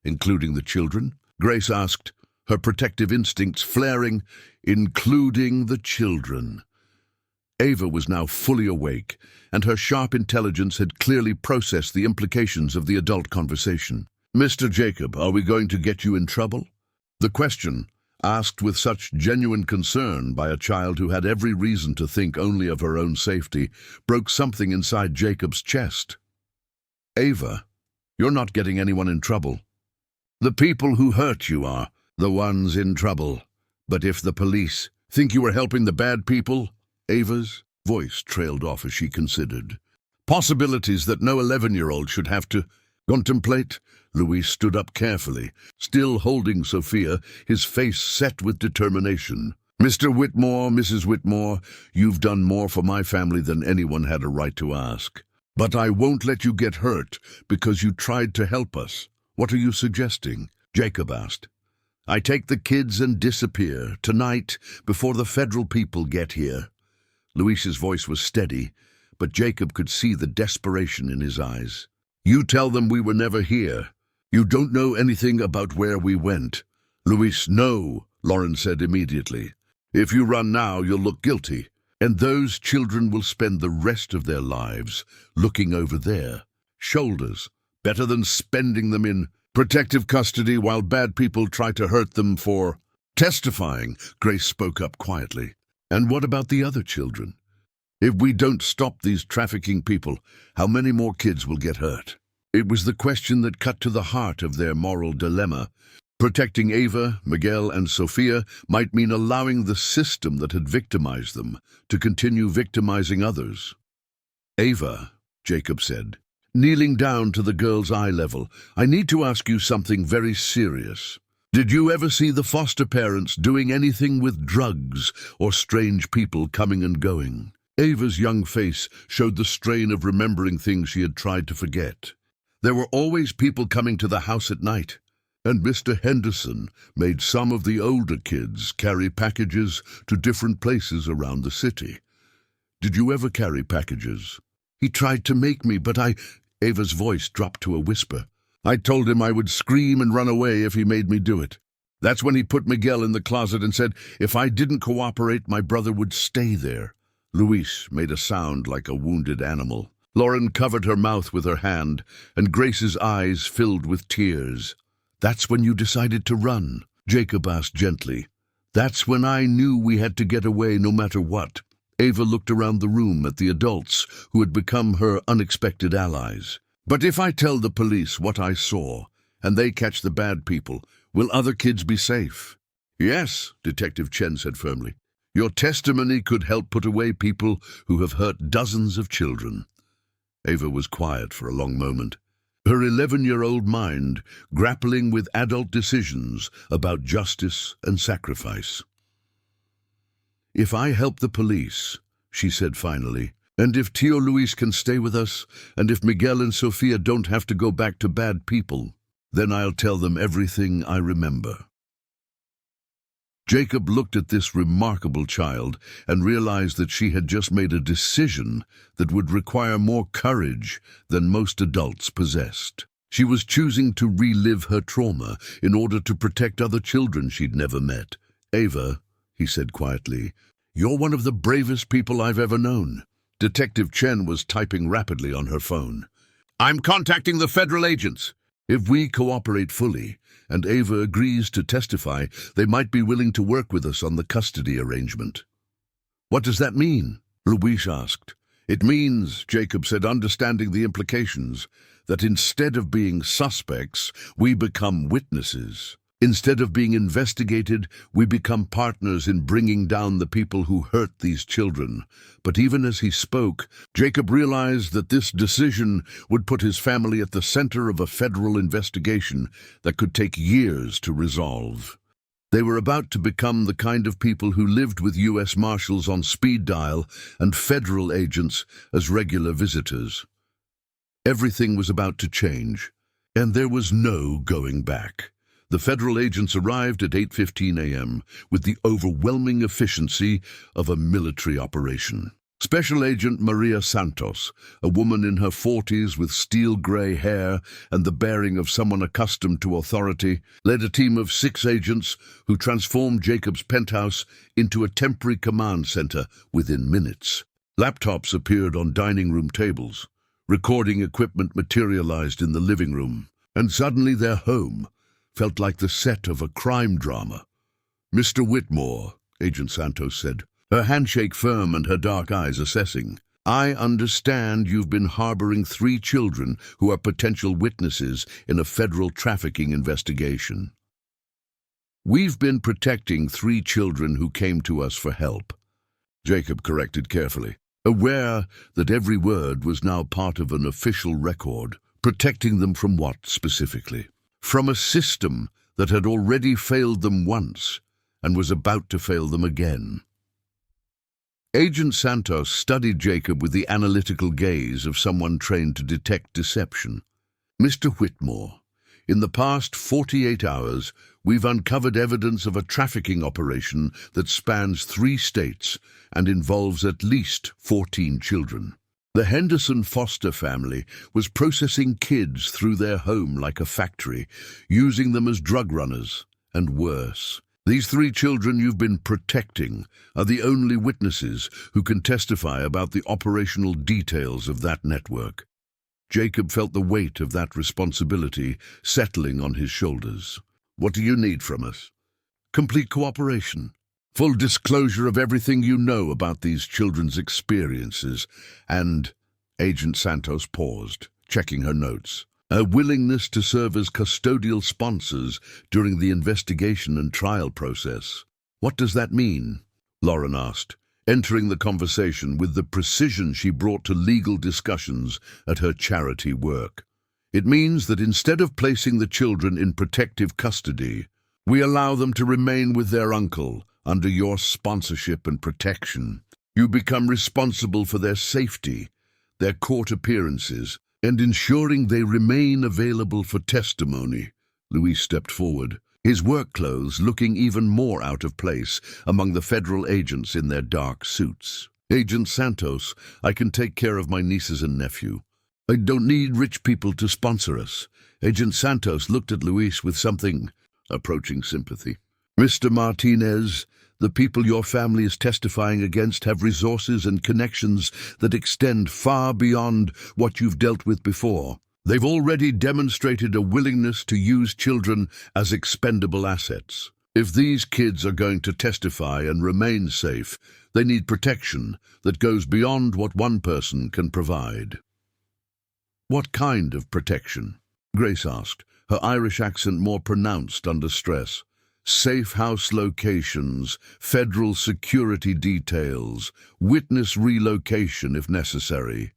"Including the children?" Grace asked, her protective instincts flaring. "Including the children." Ava was now fully awake, and her sharp intelligence had clearly processed the implications of the adult conversation. "Mr. Jacob, are we going to get you in trouble?" The question, asked with such genuine concern by a child who had every reason to think only of her own safety, broke something inside Jacob's chest. "Ava, you're not getting anyone in trouble. The people who hurt you are the ones in trouble. But if the police think you were helping the bad people..." Ava's voice trailed off as she considered. "Possibilities that no 11-year-old should have to contemplate." Luis stood up carefully, still holding Sophia, his face set with determination. "Mr. Whitmore, Mrs. Whitmore, you've done more for my family than anyone had a right to ask. But I won't let you get hurt because you tried to help us." "What are you suggesting?" Jacob asked. "I take the kids and disappear, tonight, before the federal people get here." Luis's voice was steady, but Jacob could see the desperation in his eyes. "You tell them we were never here. You don't know anything about where we went." "Luis, no," Lauren said immediately. "If you run now, you'll look guilty, and those children will spend the rest of their lives looking over their shoulders. Better than spending them in protective custody while bad people try to hurt them for testifying." Grace spoke up quietly. "And what about the other children? If we don't stop these trafficking people, how many more kids will get hurt?" It was the question that cut to the heart of their moral dilemma. Protecting Ava, Miguel, and Sophia might mean allowing the system that had victimized them to continue victimizing others. "Ava," Jacob said, kneeling down to the girl's eye level, "I need to ask you something very serious. Did you ever see the foster parents doing anything with drugs or strange people coming and going?" Ava's young face showed the strain of remembering things she had tried to forget. "There were always people coming to the house at night, and Mr. Henderson made some of the older kids carry packages to different places around the city." "Did you ever carry packages?" "He tried to make me, but Ava's voice dropped to a whisper. "I told him I would scream and run away if he made me do it. That's when he put Miguel in the closet and said if I didn't cooperate, my brother would stay there." Luis made a sound like a wounded animal. Lauren covered her mouth with her hand, and Grace's eyes filled with tears. "That's when you decided to run?" Jacob asked gently. "That's when I knew we had to get away no matter what." Ava looked around the room at the adults who had become her unexpected allies. "But if I tell the police what I saw, and they catch the bad people, will other kids be safe?" "Yes," Detective Chen said firmly. "Your testimony could help put away people who have hurt dozens of children." Ava was quiet for a long moment, her 11-year-old mind grappling with adult decisions about justice and sacrifice. "If I help the police," she said finally, "and if Tio Luis can stay with us, and if Miguel and Sofia don't have to go back to bad people, then I'll tell them everything I remember." Jacob looked at this remarkable child and realized that she had just made a decision that would require more courage than most adults possessed. She was choosing to relive her trauma in order to protect other children she'd never met. "Ava," he said quietly, "you're one of the bravest people I've ever known." Detective Chen was typing rapidly on her phone. "I'm contacting the federal agents. If we cooperate fully, and Ava agrees to testify, they might be willing to work with us on the custody arrangement." "What does that mean?" Luis asked. "It means," Jacob said, understanding the implications, "that instead of being suspects, we become witnesses. Instead of being investigated, we become partners in bringing down the people who hurt these children." But even as he spoke, Jacob realized that this decision would put his family at the center of a federal investigation that could take years to resolve. They were about to become the kind of people who lived with U.S. Marshals on speed dial and federal agents as regular visitors. Everything was about to change, and there was no going back. The federal agents arrived at 8:15 a.m. with the overwhelming efficiency of a military operation. Special Agent Maria Santos, a woman in her 40s with steel-gray hair and the bearing of someone accustomed to authority, led a team of 6 agents who transformed Jacob's penthouse into a temporary command center within minutes. Laptops appeared on dining room tables. Recording equipment materialized in the living room, and suddenly their home felt like the set of a crime drama. "Mr. Whitmore," Agent Santos said, her handshake firm and her dark eyes assessing, "I understand you've been harboring 3 children who are potential witnesses in a federal trafficking investigation." "We've been protecting 3 children who came to us for help," Jacob corrected carefully, aware that every word was now part of an official record. Protecting them from what specifically? From a system that had already failed them once and was about to fail them again. Agent Santos studied Jacob with the analytical gaze of someone trained to detect deception. "Mr. Whitmore, in the past 48 hours, we've uncovered evidence of a trafficking operation that spans 3 states and involves at least 14 children. The Henderson Foster family was processing kids through their home like a factory, using them as drug runners, and worse. These 3 children you've been protecting are the only witnesses who can testify about the operational details of that network." Jacob felt the weight of that responsibility settling on his shoulders. "What do you need from us?" "Complete cooperation. Full disclosure of everything you know about these children's experiences, and—" Agent Santos paused, checking her notes. "A willingness to serve as custodial sponsors during the investigation and trial process." "What does that mean?" Lauren asked, entering the conversation with the precision she brought to legal discussions at her charity work. "It means that instead of placing the children in protective custody, we allow them to remain with their uncle under your sponsorship and protection. You become responsible for their safety, their court appearances, and ensuring they remain available for testimony." Luis stepped forward, his work clothes looking even more out of place among the federal agents in their dark suits. "Agent Santos, I can take care of my nieces and nephew. I don't need rich people to sponsor us." Agent Santos looked at Luis with something approaching sympathy. "Mr. Martinez, The people your family is testifying against have resources and connections that extend far beyond what you've dealt with before. They've already demonstrated a willingness to use children as expendable assets. If these kids are going to testify and remain safe, they need protection that goes beyond what one person can provide. What kind of protection? Grace asked, her Irish accent more pronounced under stress. Safe house locations, federal security details, witness relocation if necessary.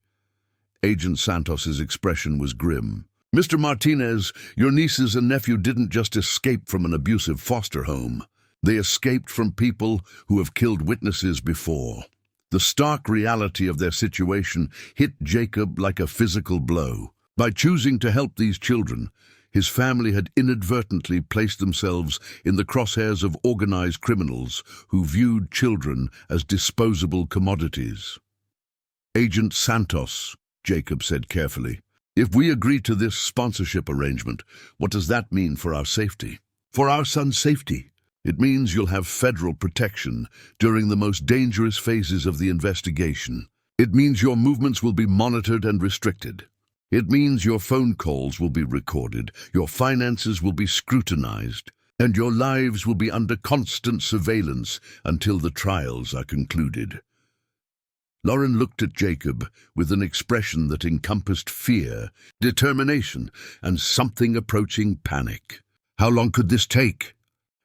Agent Santos's expression was grim. Mr. Martinez, your nieces and nephew didn't just escape from an abusive foster home. They escaped from people who have killed witnesses before. The stark reality of their situation hit Jacob like a physical blow. By choosing to help these children, his family had inadvertently placed themselves in the crosshairs of organized criminals who viewed children as disposable commodities. Agent Santos, Jacob said carefully, if we agree to this sponsorship arrangement, what does that mean for our safety? For our son's safety? It means you'll have federal protection during the most dangerous phases of the investigation. It means your movements will be monitored and restricted. It means your phone calls will be recorded, your finances will be scrutinized, and your lives will be under constant surveillance until the trials are concluded. Lauren looked at Jacob with an expression that encompassed fear, determination, and something approaching panic. How long could this take?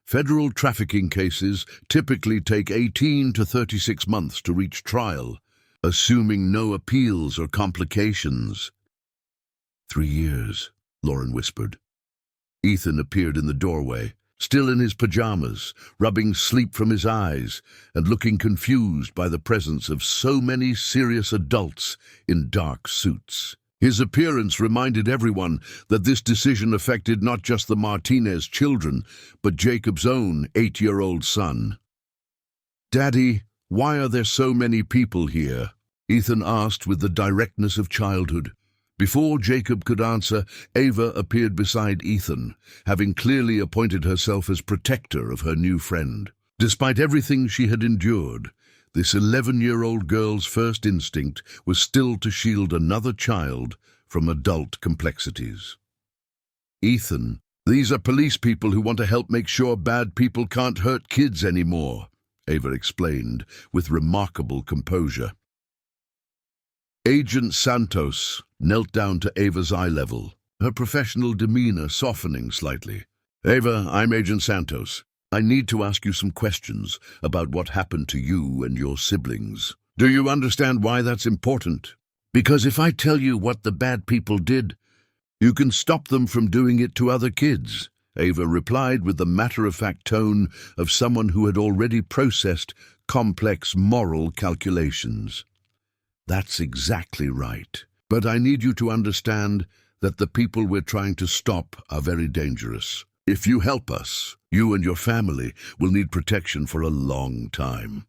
Federal trafficking cases typically take 18 to 36 months to reach trial, assuming no appeals or complications. 3 years, Lauren whispered. Ethan appeared in the doorway, still in his pajamas, rubbing sleep from his eyes and looking confused by the presence of so many serious adults in dark suits. His appearance reminded everyone that this decision affected not just the Martinez children, but Jacob's own 8-year-old son. "Daddy, why are there so many people here?" Ethan asked with the directness of childhood. Before Jacob could answer, Ava appeared beside Ethan, having clearly appointed herself as protector of her new friend. Despite everything she had endured, this 11-year-old girl's first instinct was still to shield another child from adult complexities. "Ethan, these are police people who want to help make sure bad people can't hurt kids anymore," Ava explained with remarkable composure. Agent Santos knelt down to Ava's eye level, her professional demeanor softening slightly. "Ava, I'm Agent Santos. I need to ask you some questions about what happened to you and your siblings. Do you understand why that's important? Because if I tell you what the bad people did, you can stop them from doing it to other kids," Ava replied with the matter-of-fact tone of someone who had already processed complex moral calculations. "That's exactly right. But I need you to understand that the people we're trying to stop are very dangerous. If you help us, you and your family will need protection for a long time."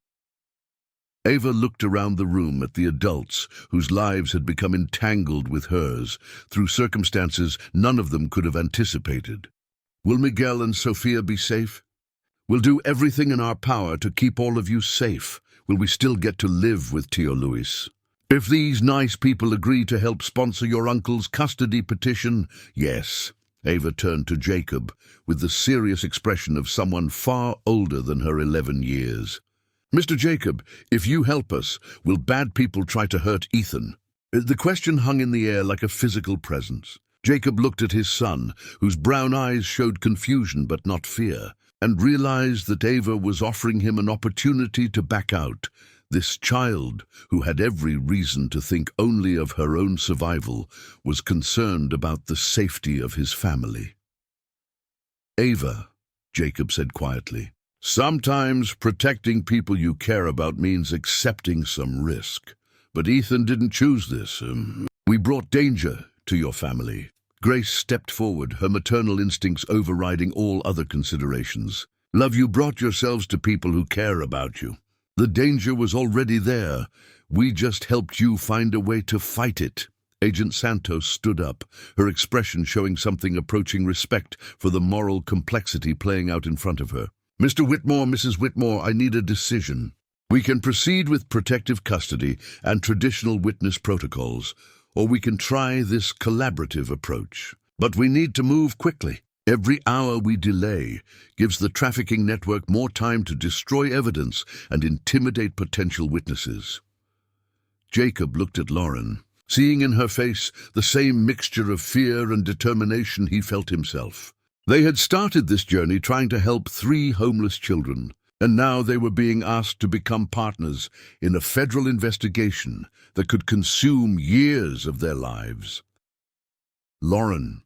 Ava looked around the room at the adults whose lives had become entangled with hers through circumstances none of them could have anticipated. "Will Miguel and Sophia be safe? We'll do everything in our power to keep all of you safe. Will we still get to live with Tio Luis? If these nice people agree to help sponsor your uncle's custody petition, yes." Ava turned to Jacob with the serious expression of someone far older than her 11 years. "Mr. Jacob, if you help us, will bad people try to hurt Ethan?" The question hung in the air like a physical presence. Jacob looked at his son, whose brown eyes showed confusion but not fear, and realized that Ava was offering him an opportunity to back out. This child, who had every reason to think only of her own survival, was concerned about the safety of his family. "Ava," Jacob said quietly, "sometimes protecting people you care about means accepting some risk. But Ethan didn't choose this. We brought danger to your family." Grace stepped forward, her maternal instincts overriding all other considerations. "Love, you brought yourselves to people who care about you. The danger was already there. We just helped you find a way to fight it." Agent Santos stood up, her expression showing something approaching respect for the moral complexity playing out in front of her. Mr. Whitmore, Mrs. Whitmore, I need a decision. We can proceed with protective custody and traditional witness protocols, or we can try this collaborative approach. But we need to move quickly. Every hour we delay gives the trafficking network more time to destroy evidence and intimidate potential witnesses. Jacob looked at Lauren, seeing in her face the same mixture of fear and determination he felt himself. They had started this journey trying to help 3 homeless children, and now they were being asked to become partners in a federal investigation that could consume years of their lives. "Lauren,"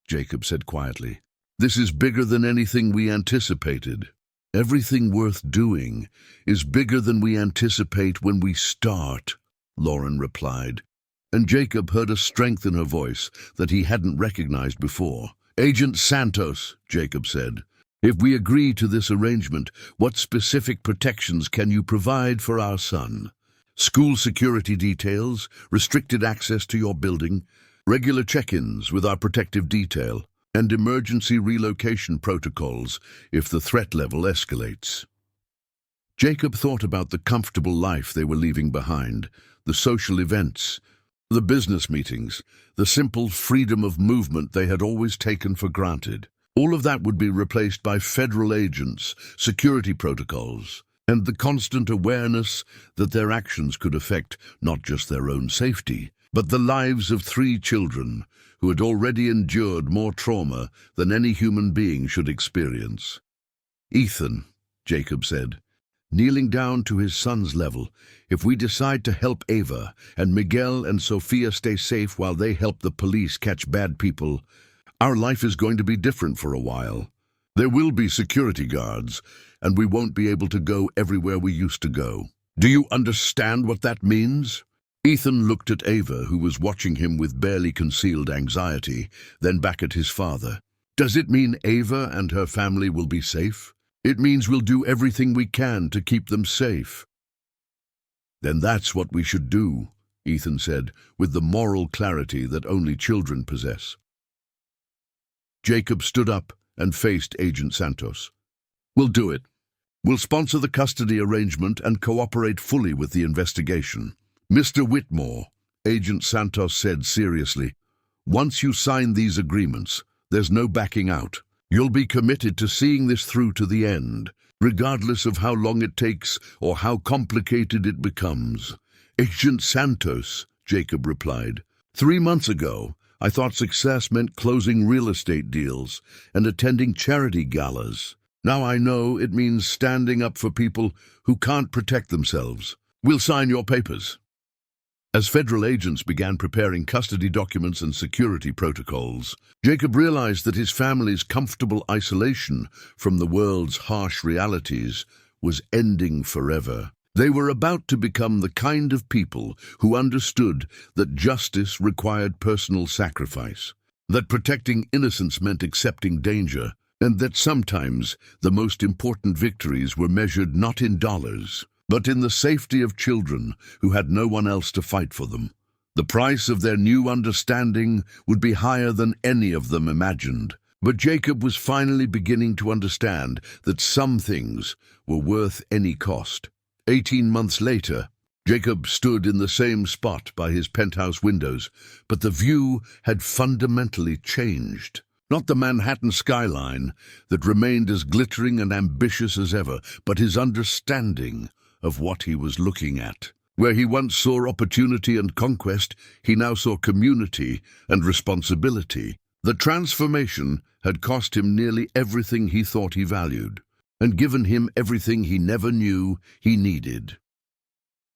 Jacob said quietly, "this is bigger than anything we anticipated. Everything worth doing is bigger than we anticipate when we start," Lauren replied, and Jacob heard a strength in her voice that he hadn't recognized before. "Agent Santos," Jacob said, "if we agree to this arrangement, what specific protections can you provide for our son? School security details, restricted access to your building, regular check-ins with our protective detail, and emergency relocation protocols if the threat level escalates." Jacob thought about the comfortable life they were leaving behind, the social events, the business meetings, the simple freedom of movement they had always taken for granted. All of that would be replaced by federal agents, security protocols, and the constant awareness that their actions could affect not just their own safety, but the lives of 3 children who had already endured more trauma than any human being should experience. "Ethan," Jacob said, kneeling down to his son's level, "if we decide to help Ava and Miguel and Sophia stay safe while they help the police catch bad people, our life is going to be different for a while. There will be security guards, and we won't be able to go everywhere we used to go. Do you understand what that means?" Ethan looked at Ava, who was watching him with barely concealed anxiety, then back at his father. "Does it mean Ava and her family will be safe? It means we'll do everything we can to keep them safe." "Then that's what we should do," Ethan said, with the moral clarity that only children possess. Jacob stood up and faced Agent Santos. "We'll do it. We'll sponsor the custody arrangement and cooperate fully with the investigation. Mr. Whitmore," Agent Santos said seriously, "once you sign these agreements, there's no backing out. You'll be committed to seeing this through to the end, regardless of how long it takes or how complicated it becomes." "Agent Santos," Jacob replied, "3 months ago, I thought success meant closing real estate deals and attending charity galas. Now I know it means standing up for people who can't protect themselves. We'll sign your papers." As federal agents began preparing custody documents and security protocols, Jacob realized that his family's comfortable isolation from the world's harsh realities was ending forever. They were about to become the kind of people who understood that justice required personal sacrifice, that protecting innocence meant accepting danger, and that sometimes the most important victories were measured not in dollars, but in the safety of children who had no one else to fight for them. The price of their new understanding would be higher than any of them imagined, but Jacob was finally beginning to understand that some things were worth any cost. 18 months later, Jacob stood in the same spot by his penthouse windows, but the view had fundamentally changed. Not the Manhattan skyline that remained as glittering and ambitious as ever, but his understanding of what he was looking at. Where he once saw opportunity and conquest, he now saw community and responsibility. The transformation had cost him nearly everything he thought he valued, and given him everything he never knew he needed.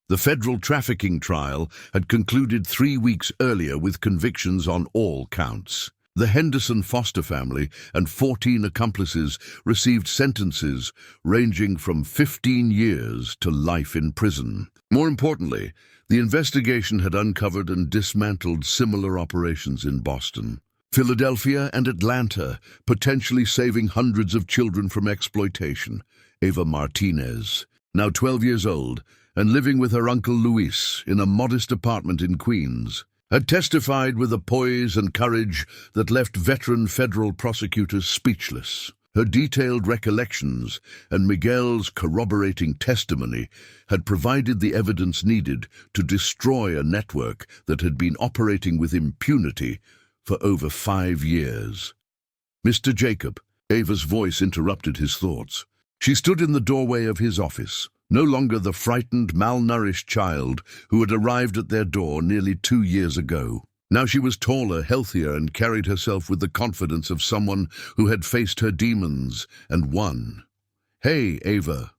The federal trafficking trial had concluded 3 weeks earlier with convictions on all counts. The Henderson foster family and 14 accomplices received sentences ranging from 15 years to life in prison. More importantly, the investigation had uncovered and dismantled similar operations in Boston, Philadelphia, and Atlanta, potentially saving hundreds of children from exploitation. Ava Martinez, now 12 years old and living with her uncle Luis in a modest apartment in Queens, had testified with a poise and courage that left veteran federal prosecutors speechless. Her detailed recollections and Miguel's corroborating testimony had provided the evidence needed to destroy a network that had been operating with impunity for over 5 years. "Mr. Jacob," Ava's voice interrupted his thoughts. She stood in the doorway of his office, no longer the frightened, malnourished child who had arrived at their door nearly 2 years ago. Now she was taller, healthier, and carried herself with the confidence of someone who had faced her demons and won. "Hey, Ava,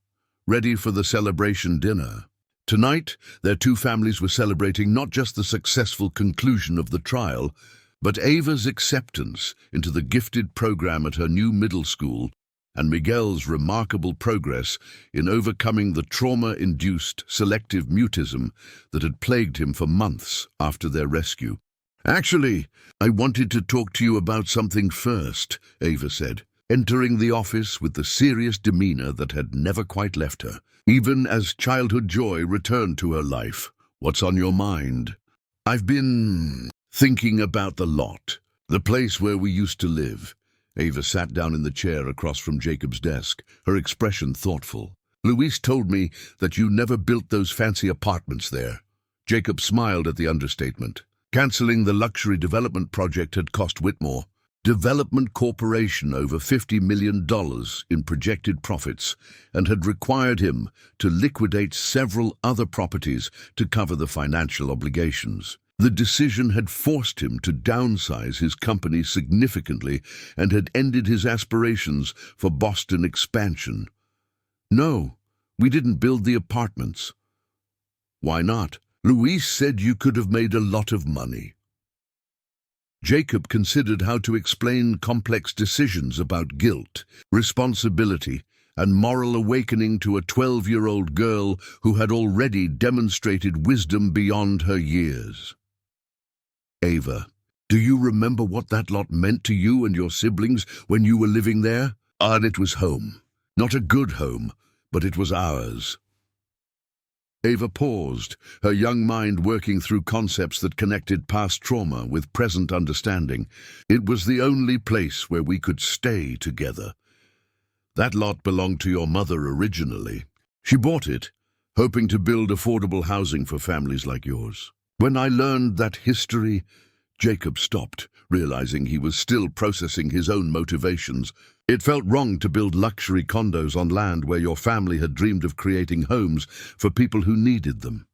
ready for the celebration dinner?" Tonight, their two families were celebrating not just the successful conclusion of the trial, but Ava's acceptance into the gifted program at her new middle school and Miguel's remarkable progress in overcoming the trauma-induced selective mutism that had plagued him for months after their rescue. "Actually, I wanted to talk to you about something first," Ava said, entering the office with the serious demeanor that had never quite left her, even as childhood joy returned to her life. "What's on your mind?" "I've been thinking about the lot, the place where we used to live." Ava sat down in the chair across from Jacob's desk, her expression thoughtful. "Luis told me that you never built those fancy apartments there." Jacob smiled at the understatement. Canceling the luxury development project had cost Whitmore Development Corporation over $50 million in projected profits and had required him to liquidate several other properties to cover the financial obligations. The decision had forced him to downsize his company significantly and had ended his aspirations for Boston expansion. "No, we didn't build the apartments." "Why not?" "Luis said you could have made a lot of money." Jacob considered how to explain complex decisions about guilt, responsibility, and moral awakening to a 12-year-old girl who had already demonstrated wisdom beyond her years. "Ava, do you remember what that lot meant to you and your siblings when you were living there?" "And it was home. Not a good home, but it was ours." Ava paused, her young mind working through concepts that connected past trauma with present understanding. "It was the only place where we could stay together. That lot belonged to your mother originally. She bought it, hoping to build affordable housing for families like yours. When I learned that history..." Jacob stopped, realizing he was still processing his own motivations. "It felt wrong to build luxury condos on land where your family had dreamed of creating homes for people who needed them.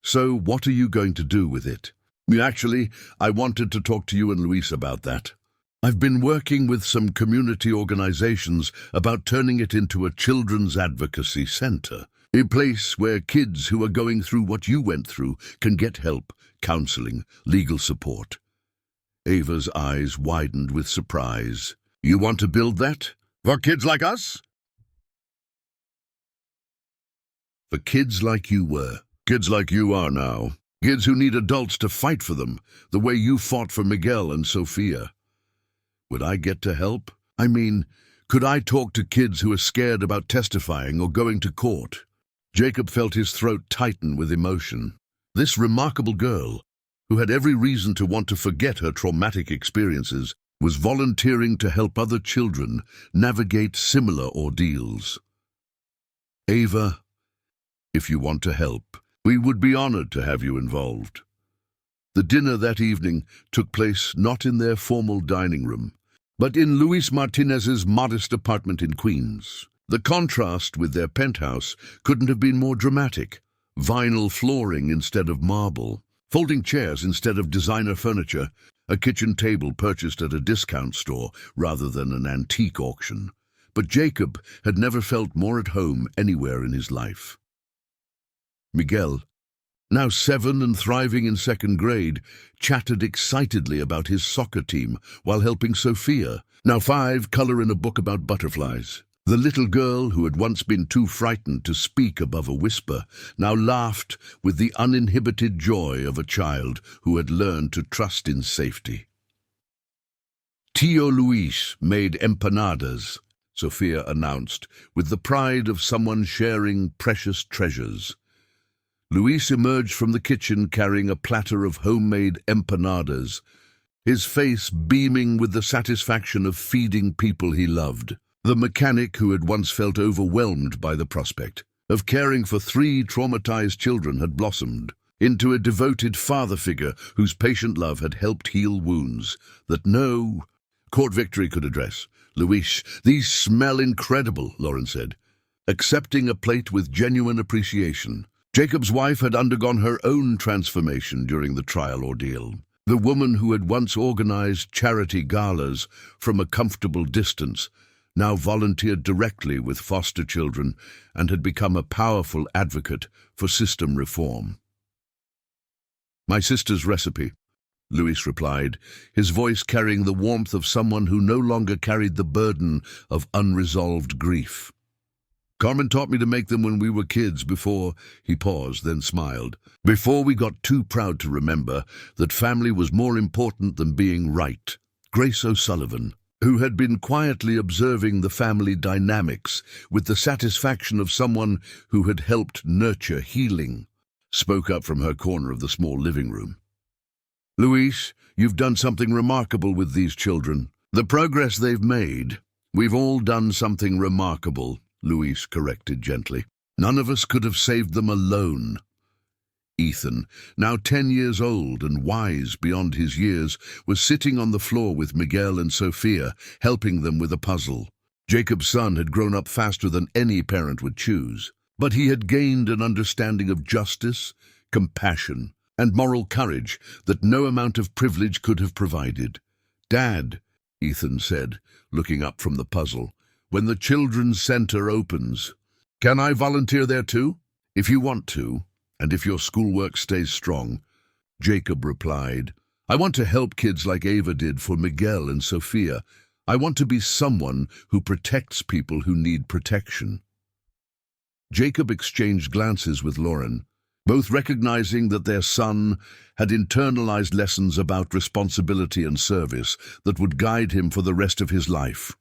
So what are you going to do with it?" "Actually, I wanted to talk to you and Luis about that. I've been working with some community organizations about turning it into a children's advocacy center, a place where kids who are going through what you went through can get help, counseling, legal support." Ava's eyes widened with surprise. "You want to build that? For kids like us?" "For kids like you were. Kids like you are now. Kids who need adults to fight for them, the way you fought for Miguel and Sophia. Would I get to help? I mean, could I talk to kids who are scared about testifying or going to court?" Jacob felt his throat tighten with emotion. This remarkable girl, who had every reason to want to forget her traumatic experiences, was volunteering to help other children navigate similar ordeals. "Ava, if you want to help, we would be honored to have you involved." The dinner that evening took place not in their formal dining room, but in Luis Martinez's modest apartment in Queens. The contrast with their penthouse couldn't have been more dramatic. Vinyl flooring instead of marble, folding chairs instead of designer furniture, a kitchen table purchased at a discount store rather than an antique auction. But Jacob had never felt more at home anywhere in his life. Miguel, now 7 and thriving in 2nd grade, chattered excitedly about his soccer team while helping Sophia, now 5, color in a book about butterflies. The little girl, who had once been too frightened to speak above a whisper, now laughed with the uninhibited joy of a child who had learned to trust in safety. "Tio Luis made empanadas," Sophia announced, with the pride of someone sharing precious treasures. Luis emerged from the kitchen carrying a platter of homemade empanadas. his face beaming with the satisfaction of feeding people he loved. The mechanic who had once felt overwhelmed by the prospect of caring for 3 traumatized children had blossomed into a devoted father figure whose patient love had helped heal wounds that no court victory could address. "Luis, these smell incredible," Lauren said, accepting a plate with genuine appreciation. Jacob's wife had undergone her own transformation during the trial ordeal. The woman who had once organized charity galas from a comfortable distance now volunteered directly with foster children and had become a powerful advocate for system reform. "My sister's recipe," Luis replied, his voice carrying the warmth of someone who no longer carried the burden of unresolved grief. "Carmen taught me to make them when we were kids before—" He paused, then smiled. "Before we got too proud to remember that family was more important than being right." Grace O'Sullivan, who had been quietly observing the family dynamics with the satisfaction of someone who had helped nurture healing, spoke up from her corner of the small living room. "Luis, you've done something remarkable with these children. The progress they've made. We've all done something remarkable," Luis corrected gently. "None of us could have saved them alone." Ethan, now 10 years old and wise beyond his years, was sitting on the floor with Miguel and Sofia, helping them with a puzzle. Jacob's son had grown up faster than any parent would choose, but he had gained an understanding of justice, compassion, and moral courage that no amount of privilege could have provided. "Dad," Ethan said, looking up from the puzzle, "when the children's center opens, can I volunteer there too?" "If you want to, and if your schoolwork stays strong," Jacob replied. "I want to help kids like Ava did for Miguel and Sofia. I want to be someone who protects people who need protection." Jacob exchanged glances with Lauren, both recognizing that their son had internalized lessons about responsibility and service that would guide him for the rest of his life.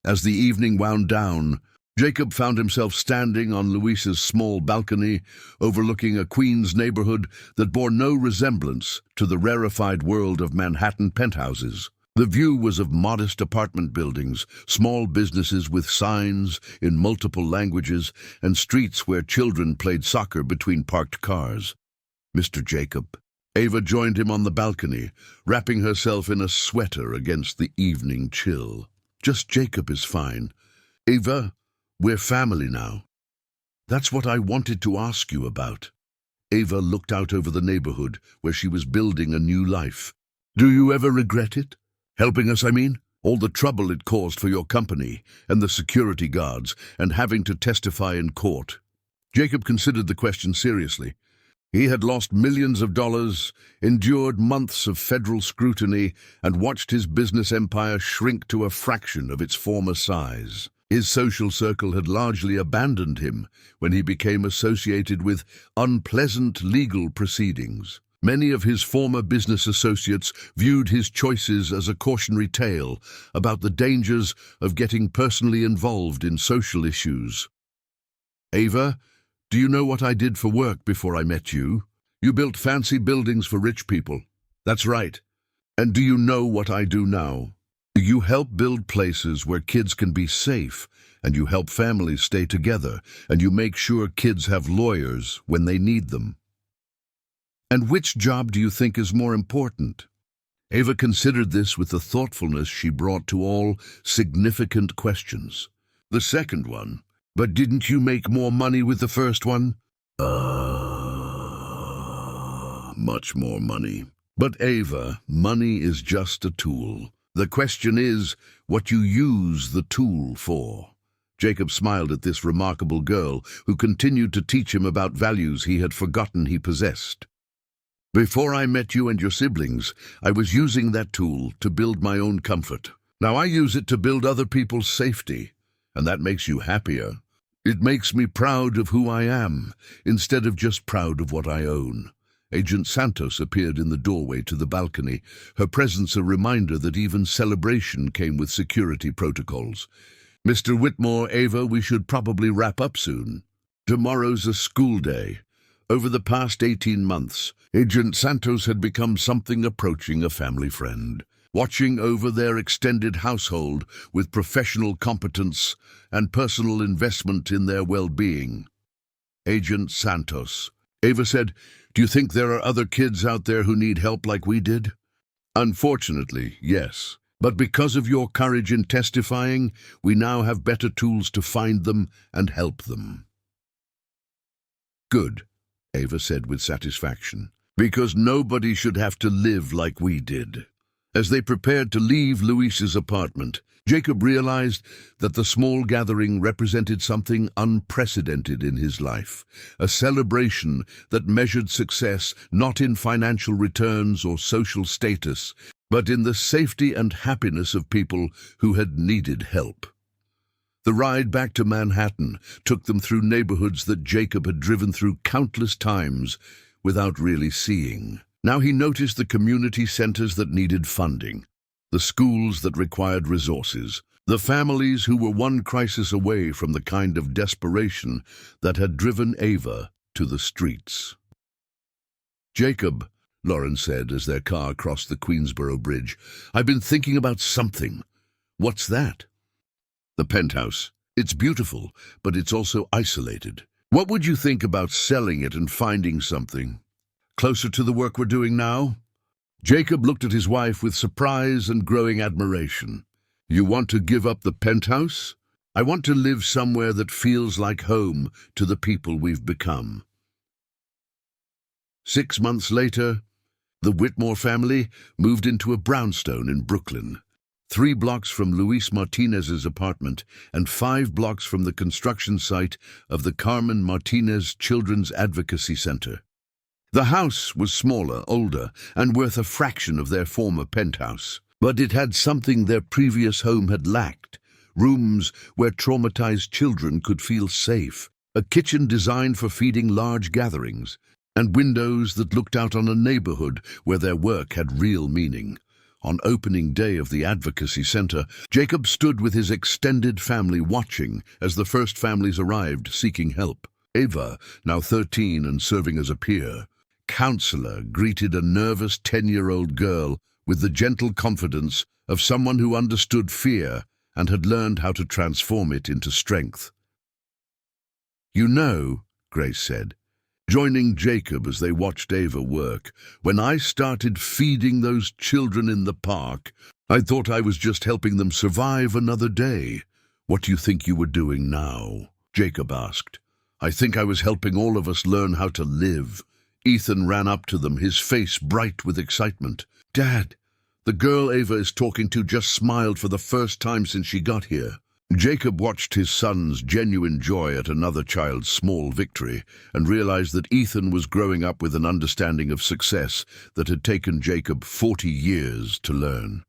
As the evening wound down, Jacob found himself standing on Luis's small balcony, overlooking a Queens neighborhood that bore no resemblance to the rarefied world of Manhattan penthouses. The view was of modest apartment buildings, small businesses with signs in multiple languages, and streets where children played soccer between parked cars. "Mr. Jacob." Ava joined him on the balcony, wrapping herself in a sweater against the evening chill. "Just Jacob is fine. Ava, we're family now." "That's what I wanted to ask you about." Ava looked out over the neighborhood where she was building a new life. "Do you ever regret it? Helping us, I mean? All the trouble it caused for your company, and the security guards, and having to testify in court." Jacob considered the question seriously. He had lost millions of dollars, endured months of federal scrutiny, and watched his business empire shrink to a fraction of its former size. His social circle had largely abandoned him when he became associated with unpleasant legal proceedings. Many of his former business associates viewed his choices as a cautionary tale about the dangers of getting personally involved in social issues. "Ava, do you know what I did for work before I met you? You built fancy buildings for rich people." "That's right. And do you know what I do now? You help build places where kids can be safe, and you help families stay together, and you make sure kids have lawyers when they need them." "And which job do you think is more important?" Ava considered this with the thoughtfulness she brought to all significant questions. "The second one. But didn't you make more money with the first one?" Much more money. But Ava, money is just a tool. The question is what you use the tool for." Jacob smiled at this remarkable girl who continued to teach him about values he had forgotten he possessed. "Before I met you and your siblings, I was using that tool to build my own comfort. Now I use it to build other people's safety, and that makes you happier. It makes me proud of who I am, instead of just proud of what I own." Agent Santos appeared in the doorway to the balcony, her presence a reminder that even celebration came with security protocols. "Mr. Whitmore, Ava, we should probably wrap up soon. Tomorrow's a school day." Over the past 18 months, Agent Santos had become something approaching a family friend, watching over their extended household with professional competence and personal investment in their well-being. Agent Santos. Ava said, "Do you think there are other kids out there who need help like we did?" "Unfortunately, yes. But because of your courage in testifying, we now have better tools to find them and help them." "Good," Ava said with satisfaction, "because nobody should have to live like we did." As they prepared to leave Luis's apartment, Jacob realized that the small gathering represented something unprecedented in his life, a celebration that measured success not in financial returns or social status, but in the safety and happiness of people who had needed help. The ride back to Manhattan took them through neighborhoods that Jacob had driven through countless times without really seeing. Now he noticed the community centers that needed funding, the schools that required resources, the families who were one crisis away from the kind of desperation that had driven Ava to the streets. "Jacob," Lauren said as their car crossed the Queensboro Bridge, "I've been thinking about something." "What's that?" "The penthouse. It's beautiful, but it's also isolated. What would you think about selling it and finding something closer to the work we're doing now?" Jacob looked at his wife with surprise and growing admiration. "You want to give up the penthouse?" "I want to live somewhere that feels like home to the people we've become." 6 months later, the Whitmore family moved into a brownstone in Brooklyn, 3 blocks from Luis Martinez's apartment and 5 blocks from the construction site of the Carmen Martinez Children's Advocacy Center. The house was smaller, older, and worth a fraction of their former penthouse, but it had something their previous home had lacked: rooms where traumatized children could feel safe, a kitchen designed for feeding large gatherings, and windows that looked out on a neighborhood where their work had real meaning. On opening day of the Advocacy Center, Jacob stood with his extended family watching as the first families arrived seeking help. Ava, now 13 and serving as a peer counselor, greeted a nervous 10-year-old girl with the gentle confidence of someone who understood fear and had learned how to transform it into strength. "You know," Grace said, joining Jacob as they watched Ava work, "when I started feeding those children in the park, I thought I was just helping them survive another day." "What do you think you were doing now?" Jacob asked. "I think I was helping all of us learn how to live." Ethan ran up to them, his face bright with excitement. "Dad, the girl Ava is talking to just smiled for the first time since she got here." Jacob watched his son's genuine joy at another child's small victory and realized that Ethan was growing up with an understanding of success that had taken Jacob 40 years to learn.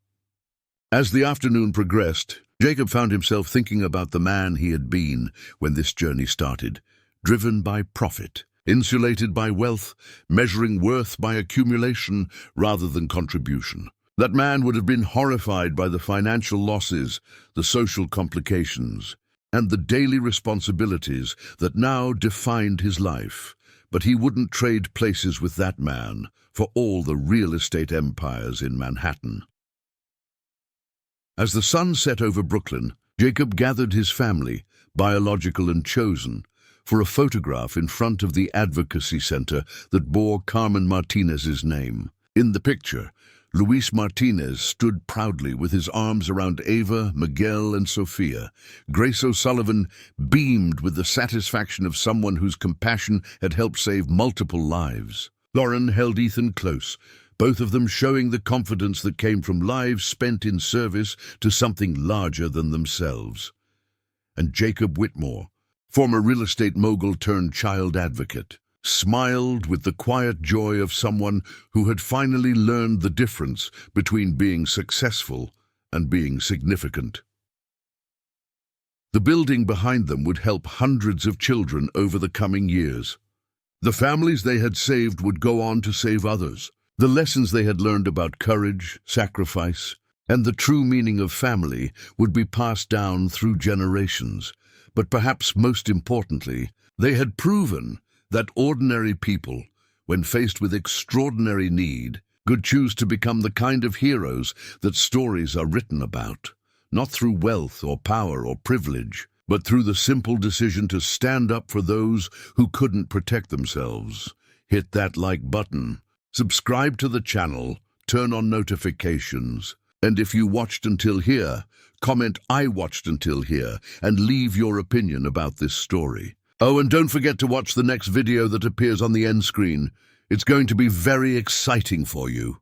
As the afternoon progressed, Jacob found himself thinking about the man he had been when this journey started, driven by profit, insulated by wealth, measuring worth by accumulation rather than contribution. That man would have been horrified by the financial losses, the social complications, and the daily responsibilities that now defined his life. But he wouldn't trade places with that man for all the real estate empires in Manhattan. As the sun set over Brooklyn, Jacob gathered his family, biological and chosen, for a photograph in front of the Advocacy Center that bore Carmen Martinez's name. In the picture, Luis Martinez stood proudly with his arms around Ava, Miguel, and Sophia. Grace O'Sullivan beamed with the satisfaction of someone whose compassion had helped save multiple lives. Lauren held Ethan close, both of them showing the confidence that came from lives spent in service to something larger than themselves. And Jacob Whitmore, former real estate mogul turned child advocate, smiled with the quiet joy of someone who had finally learned the difference between being successful and being significant. The building behind them would help hundreds of children over the coming years. The families they had saved would go on to save others. The lessons they had learned about courage, sacrifice, and the true meaning of family would be passed down through generations. But perhaps most importantly, they had proven that ordinary people, when faced with extraordinary need, could choose to become the kind of heroes that stories are written about, not through wealth or power or privilege, but through the simple decision to stand up for those who couldn't protect themselves. Hit that like button, subscribe to the channel, turn on notifications, and if you watched until here, comment "I watched until here" and leave your opinion about this story. Oh, and don't forget to watch the next video that appears on the end screen. It's going to be very exciting for you.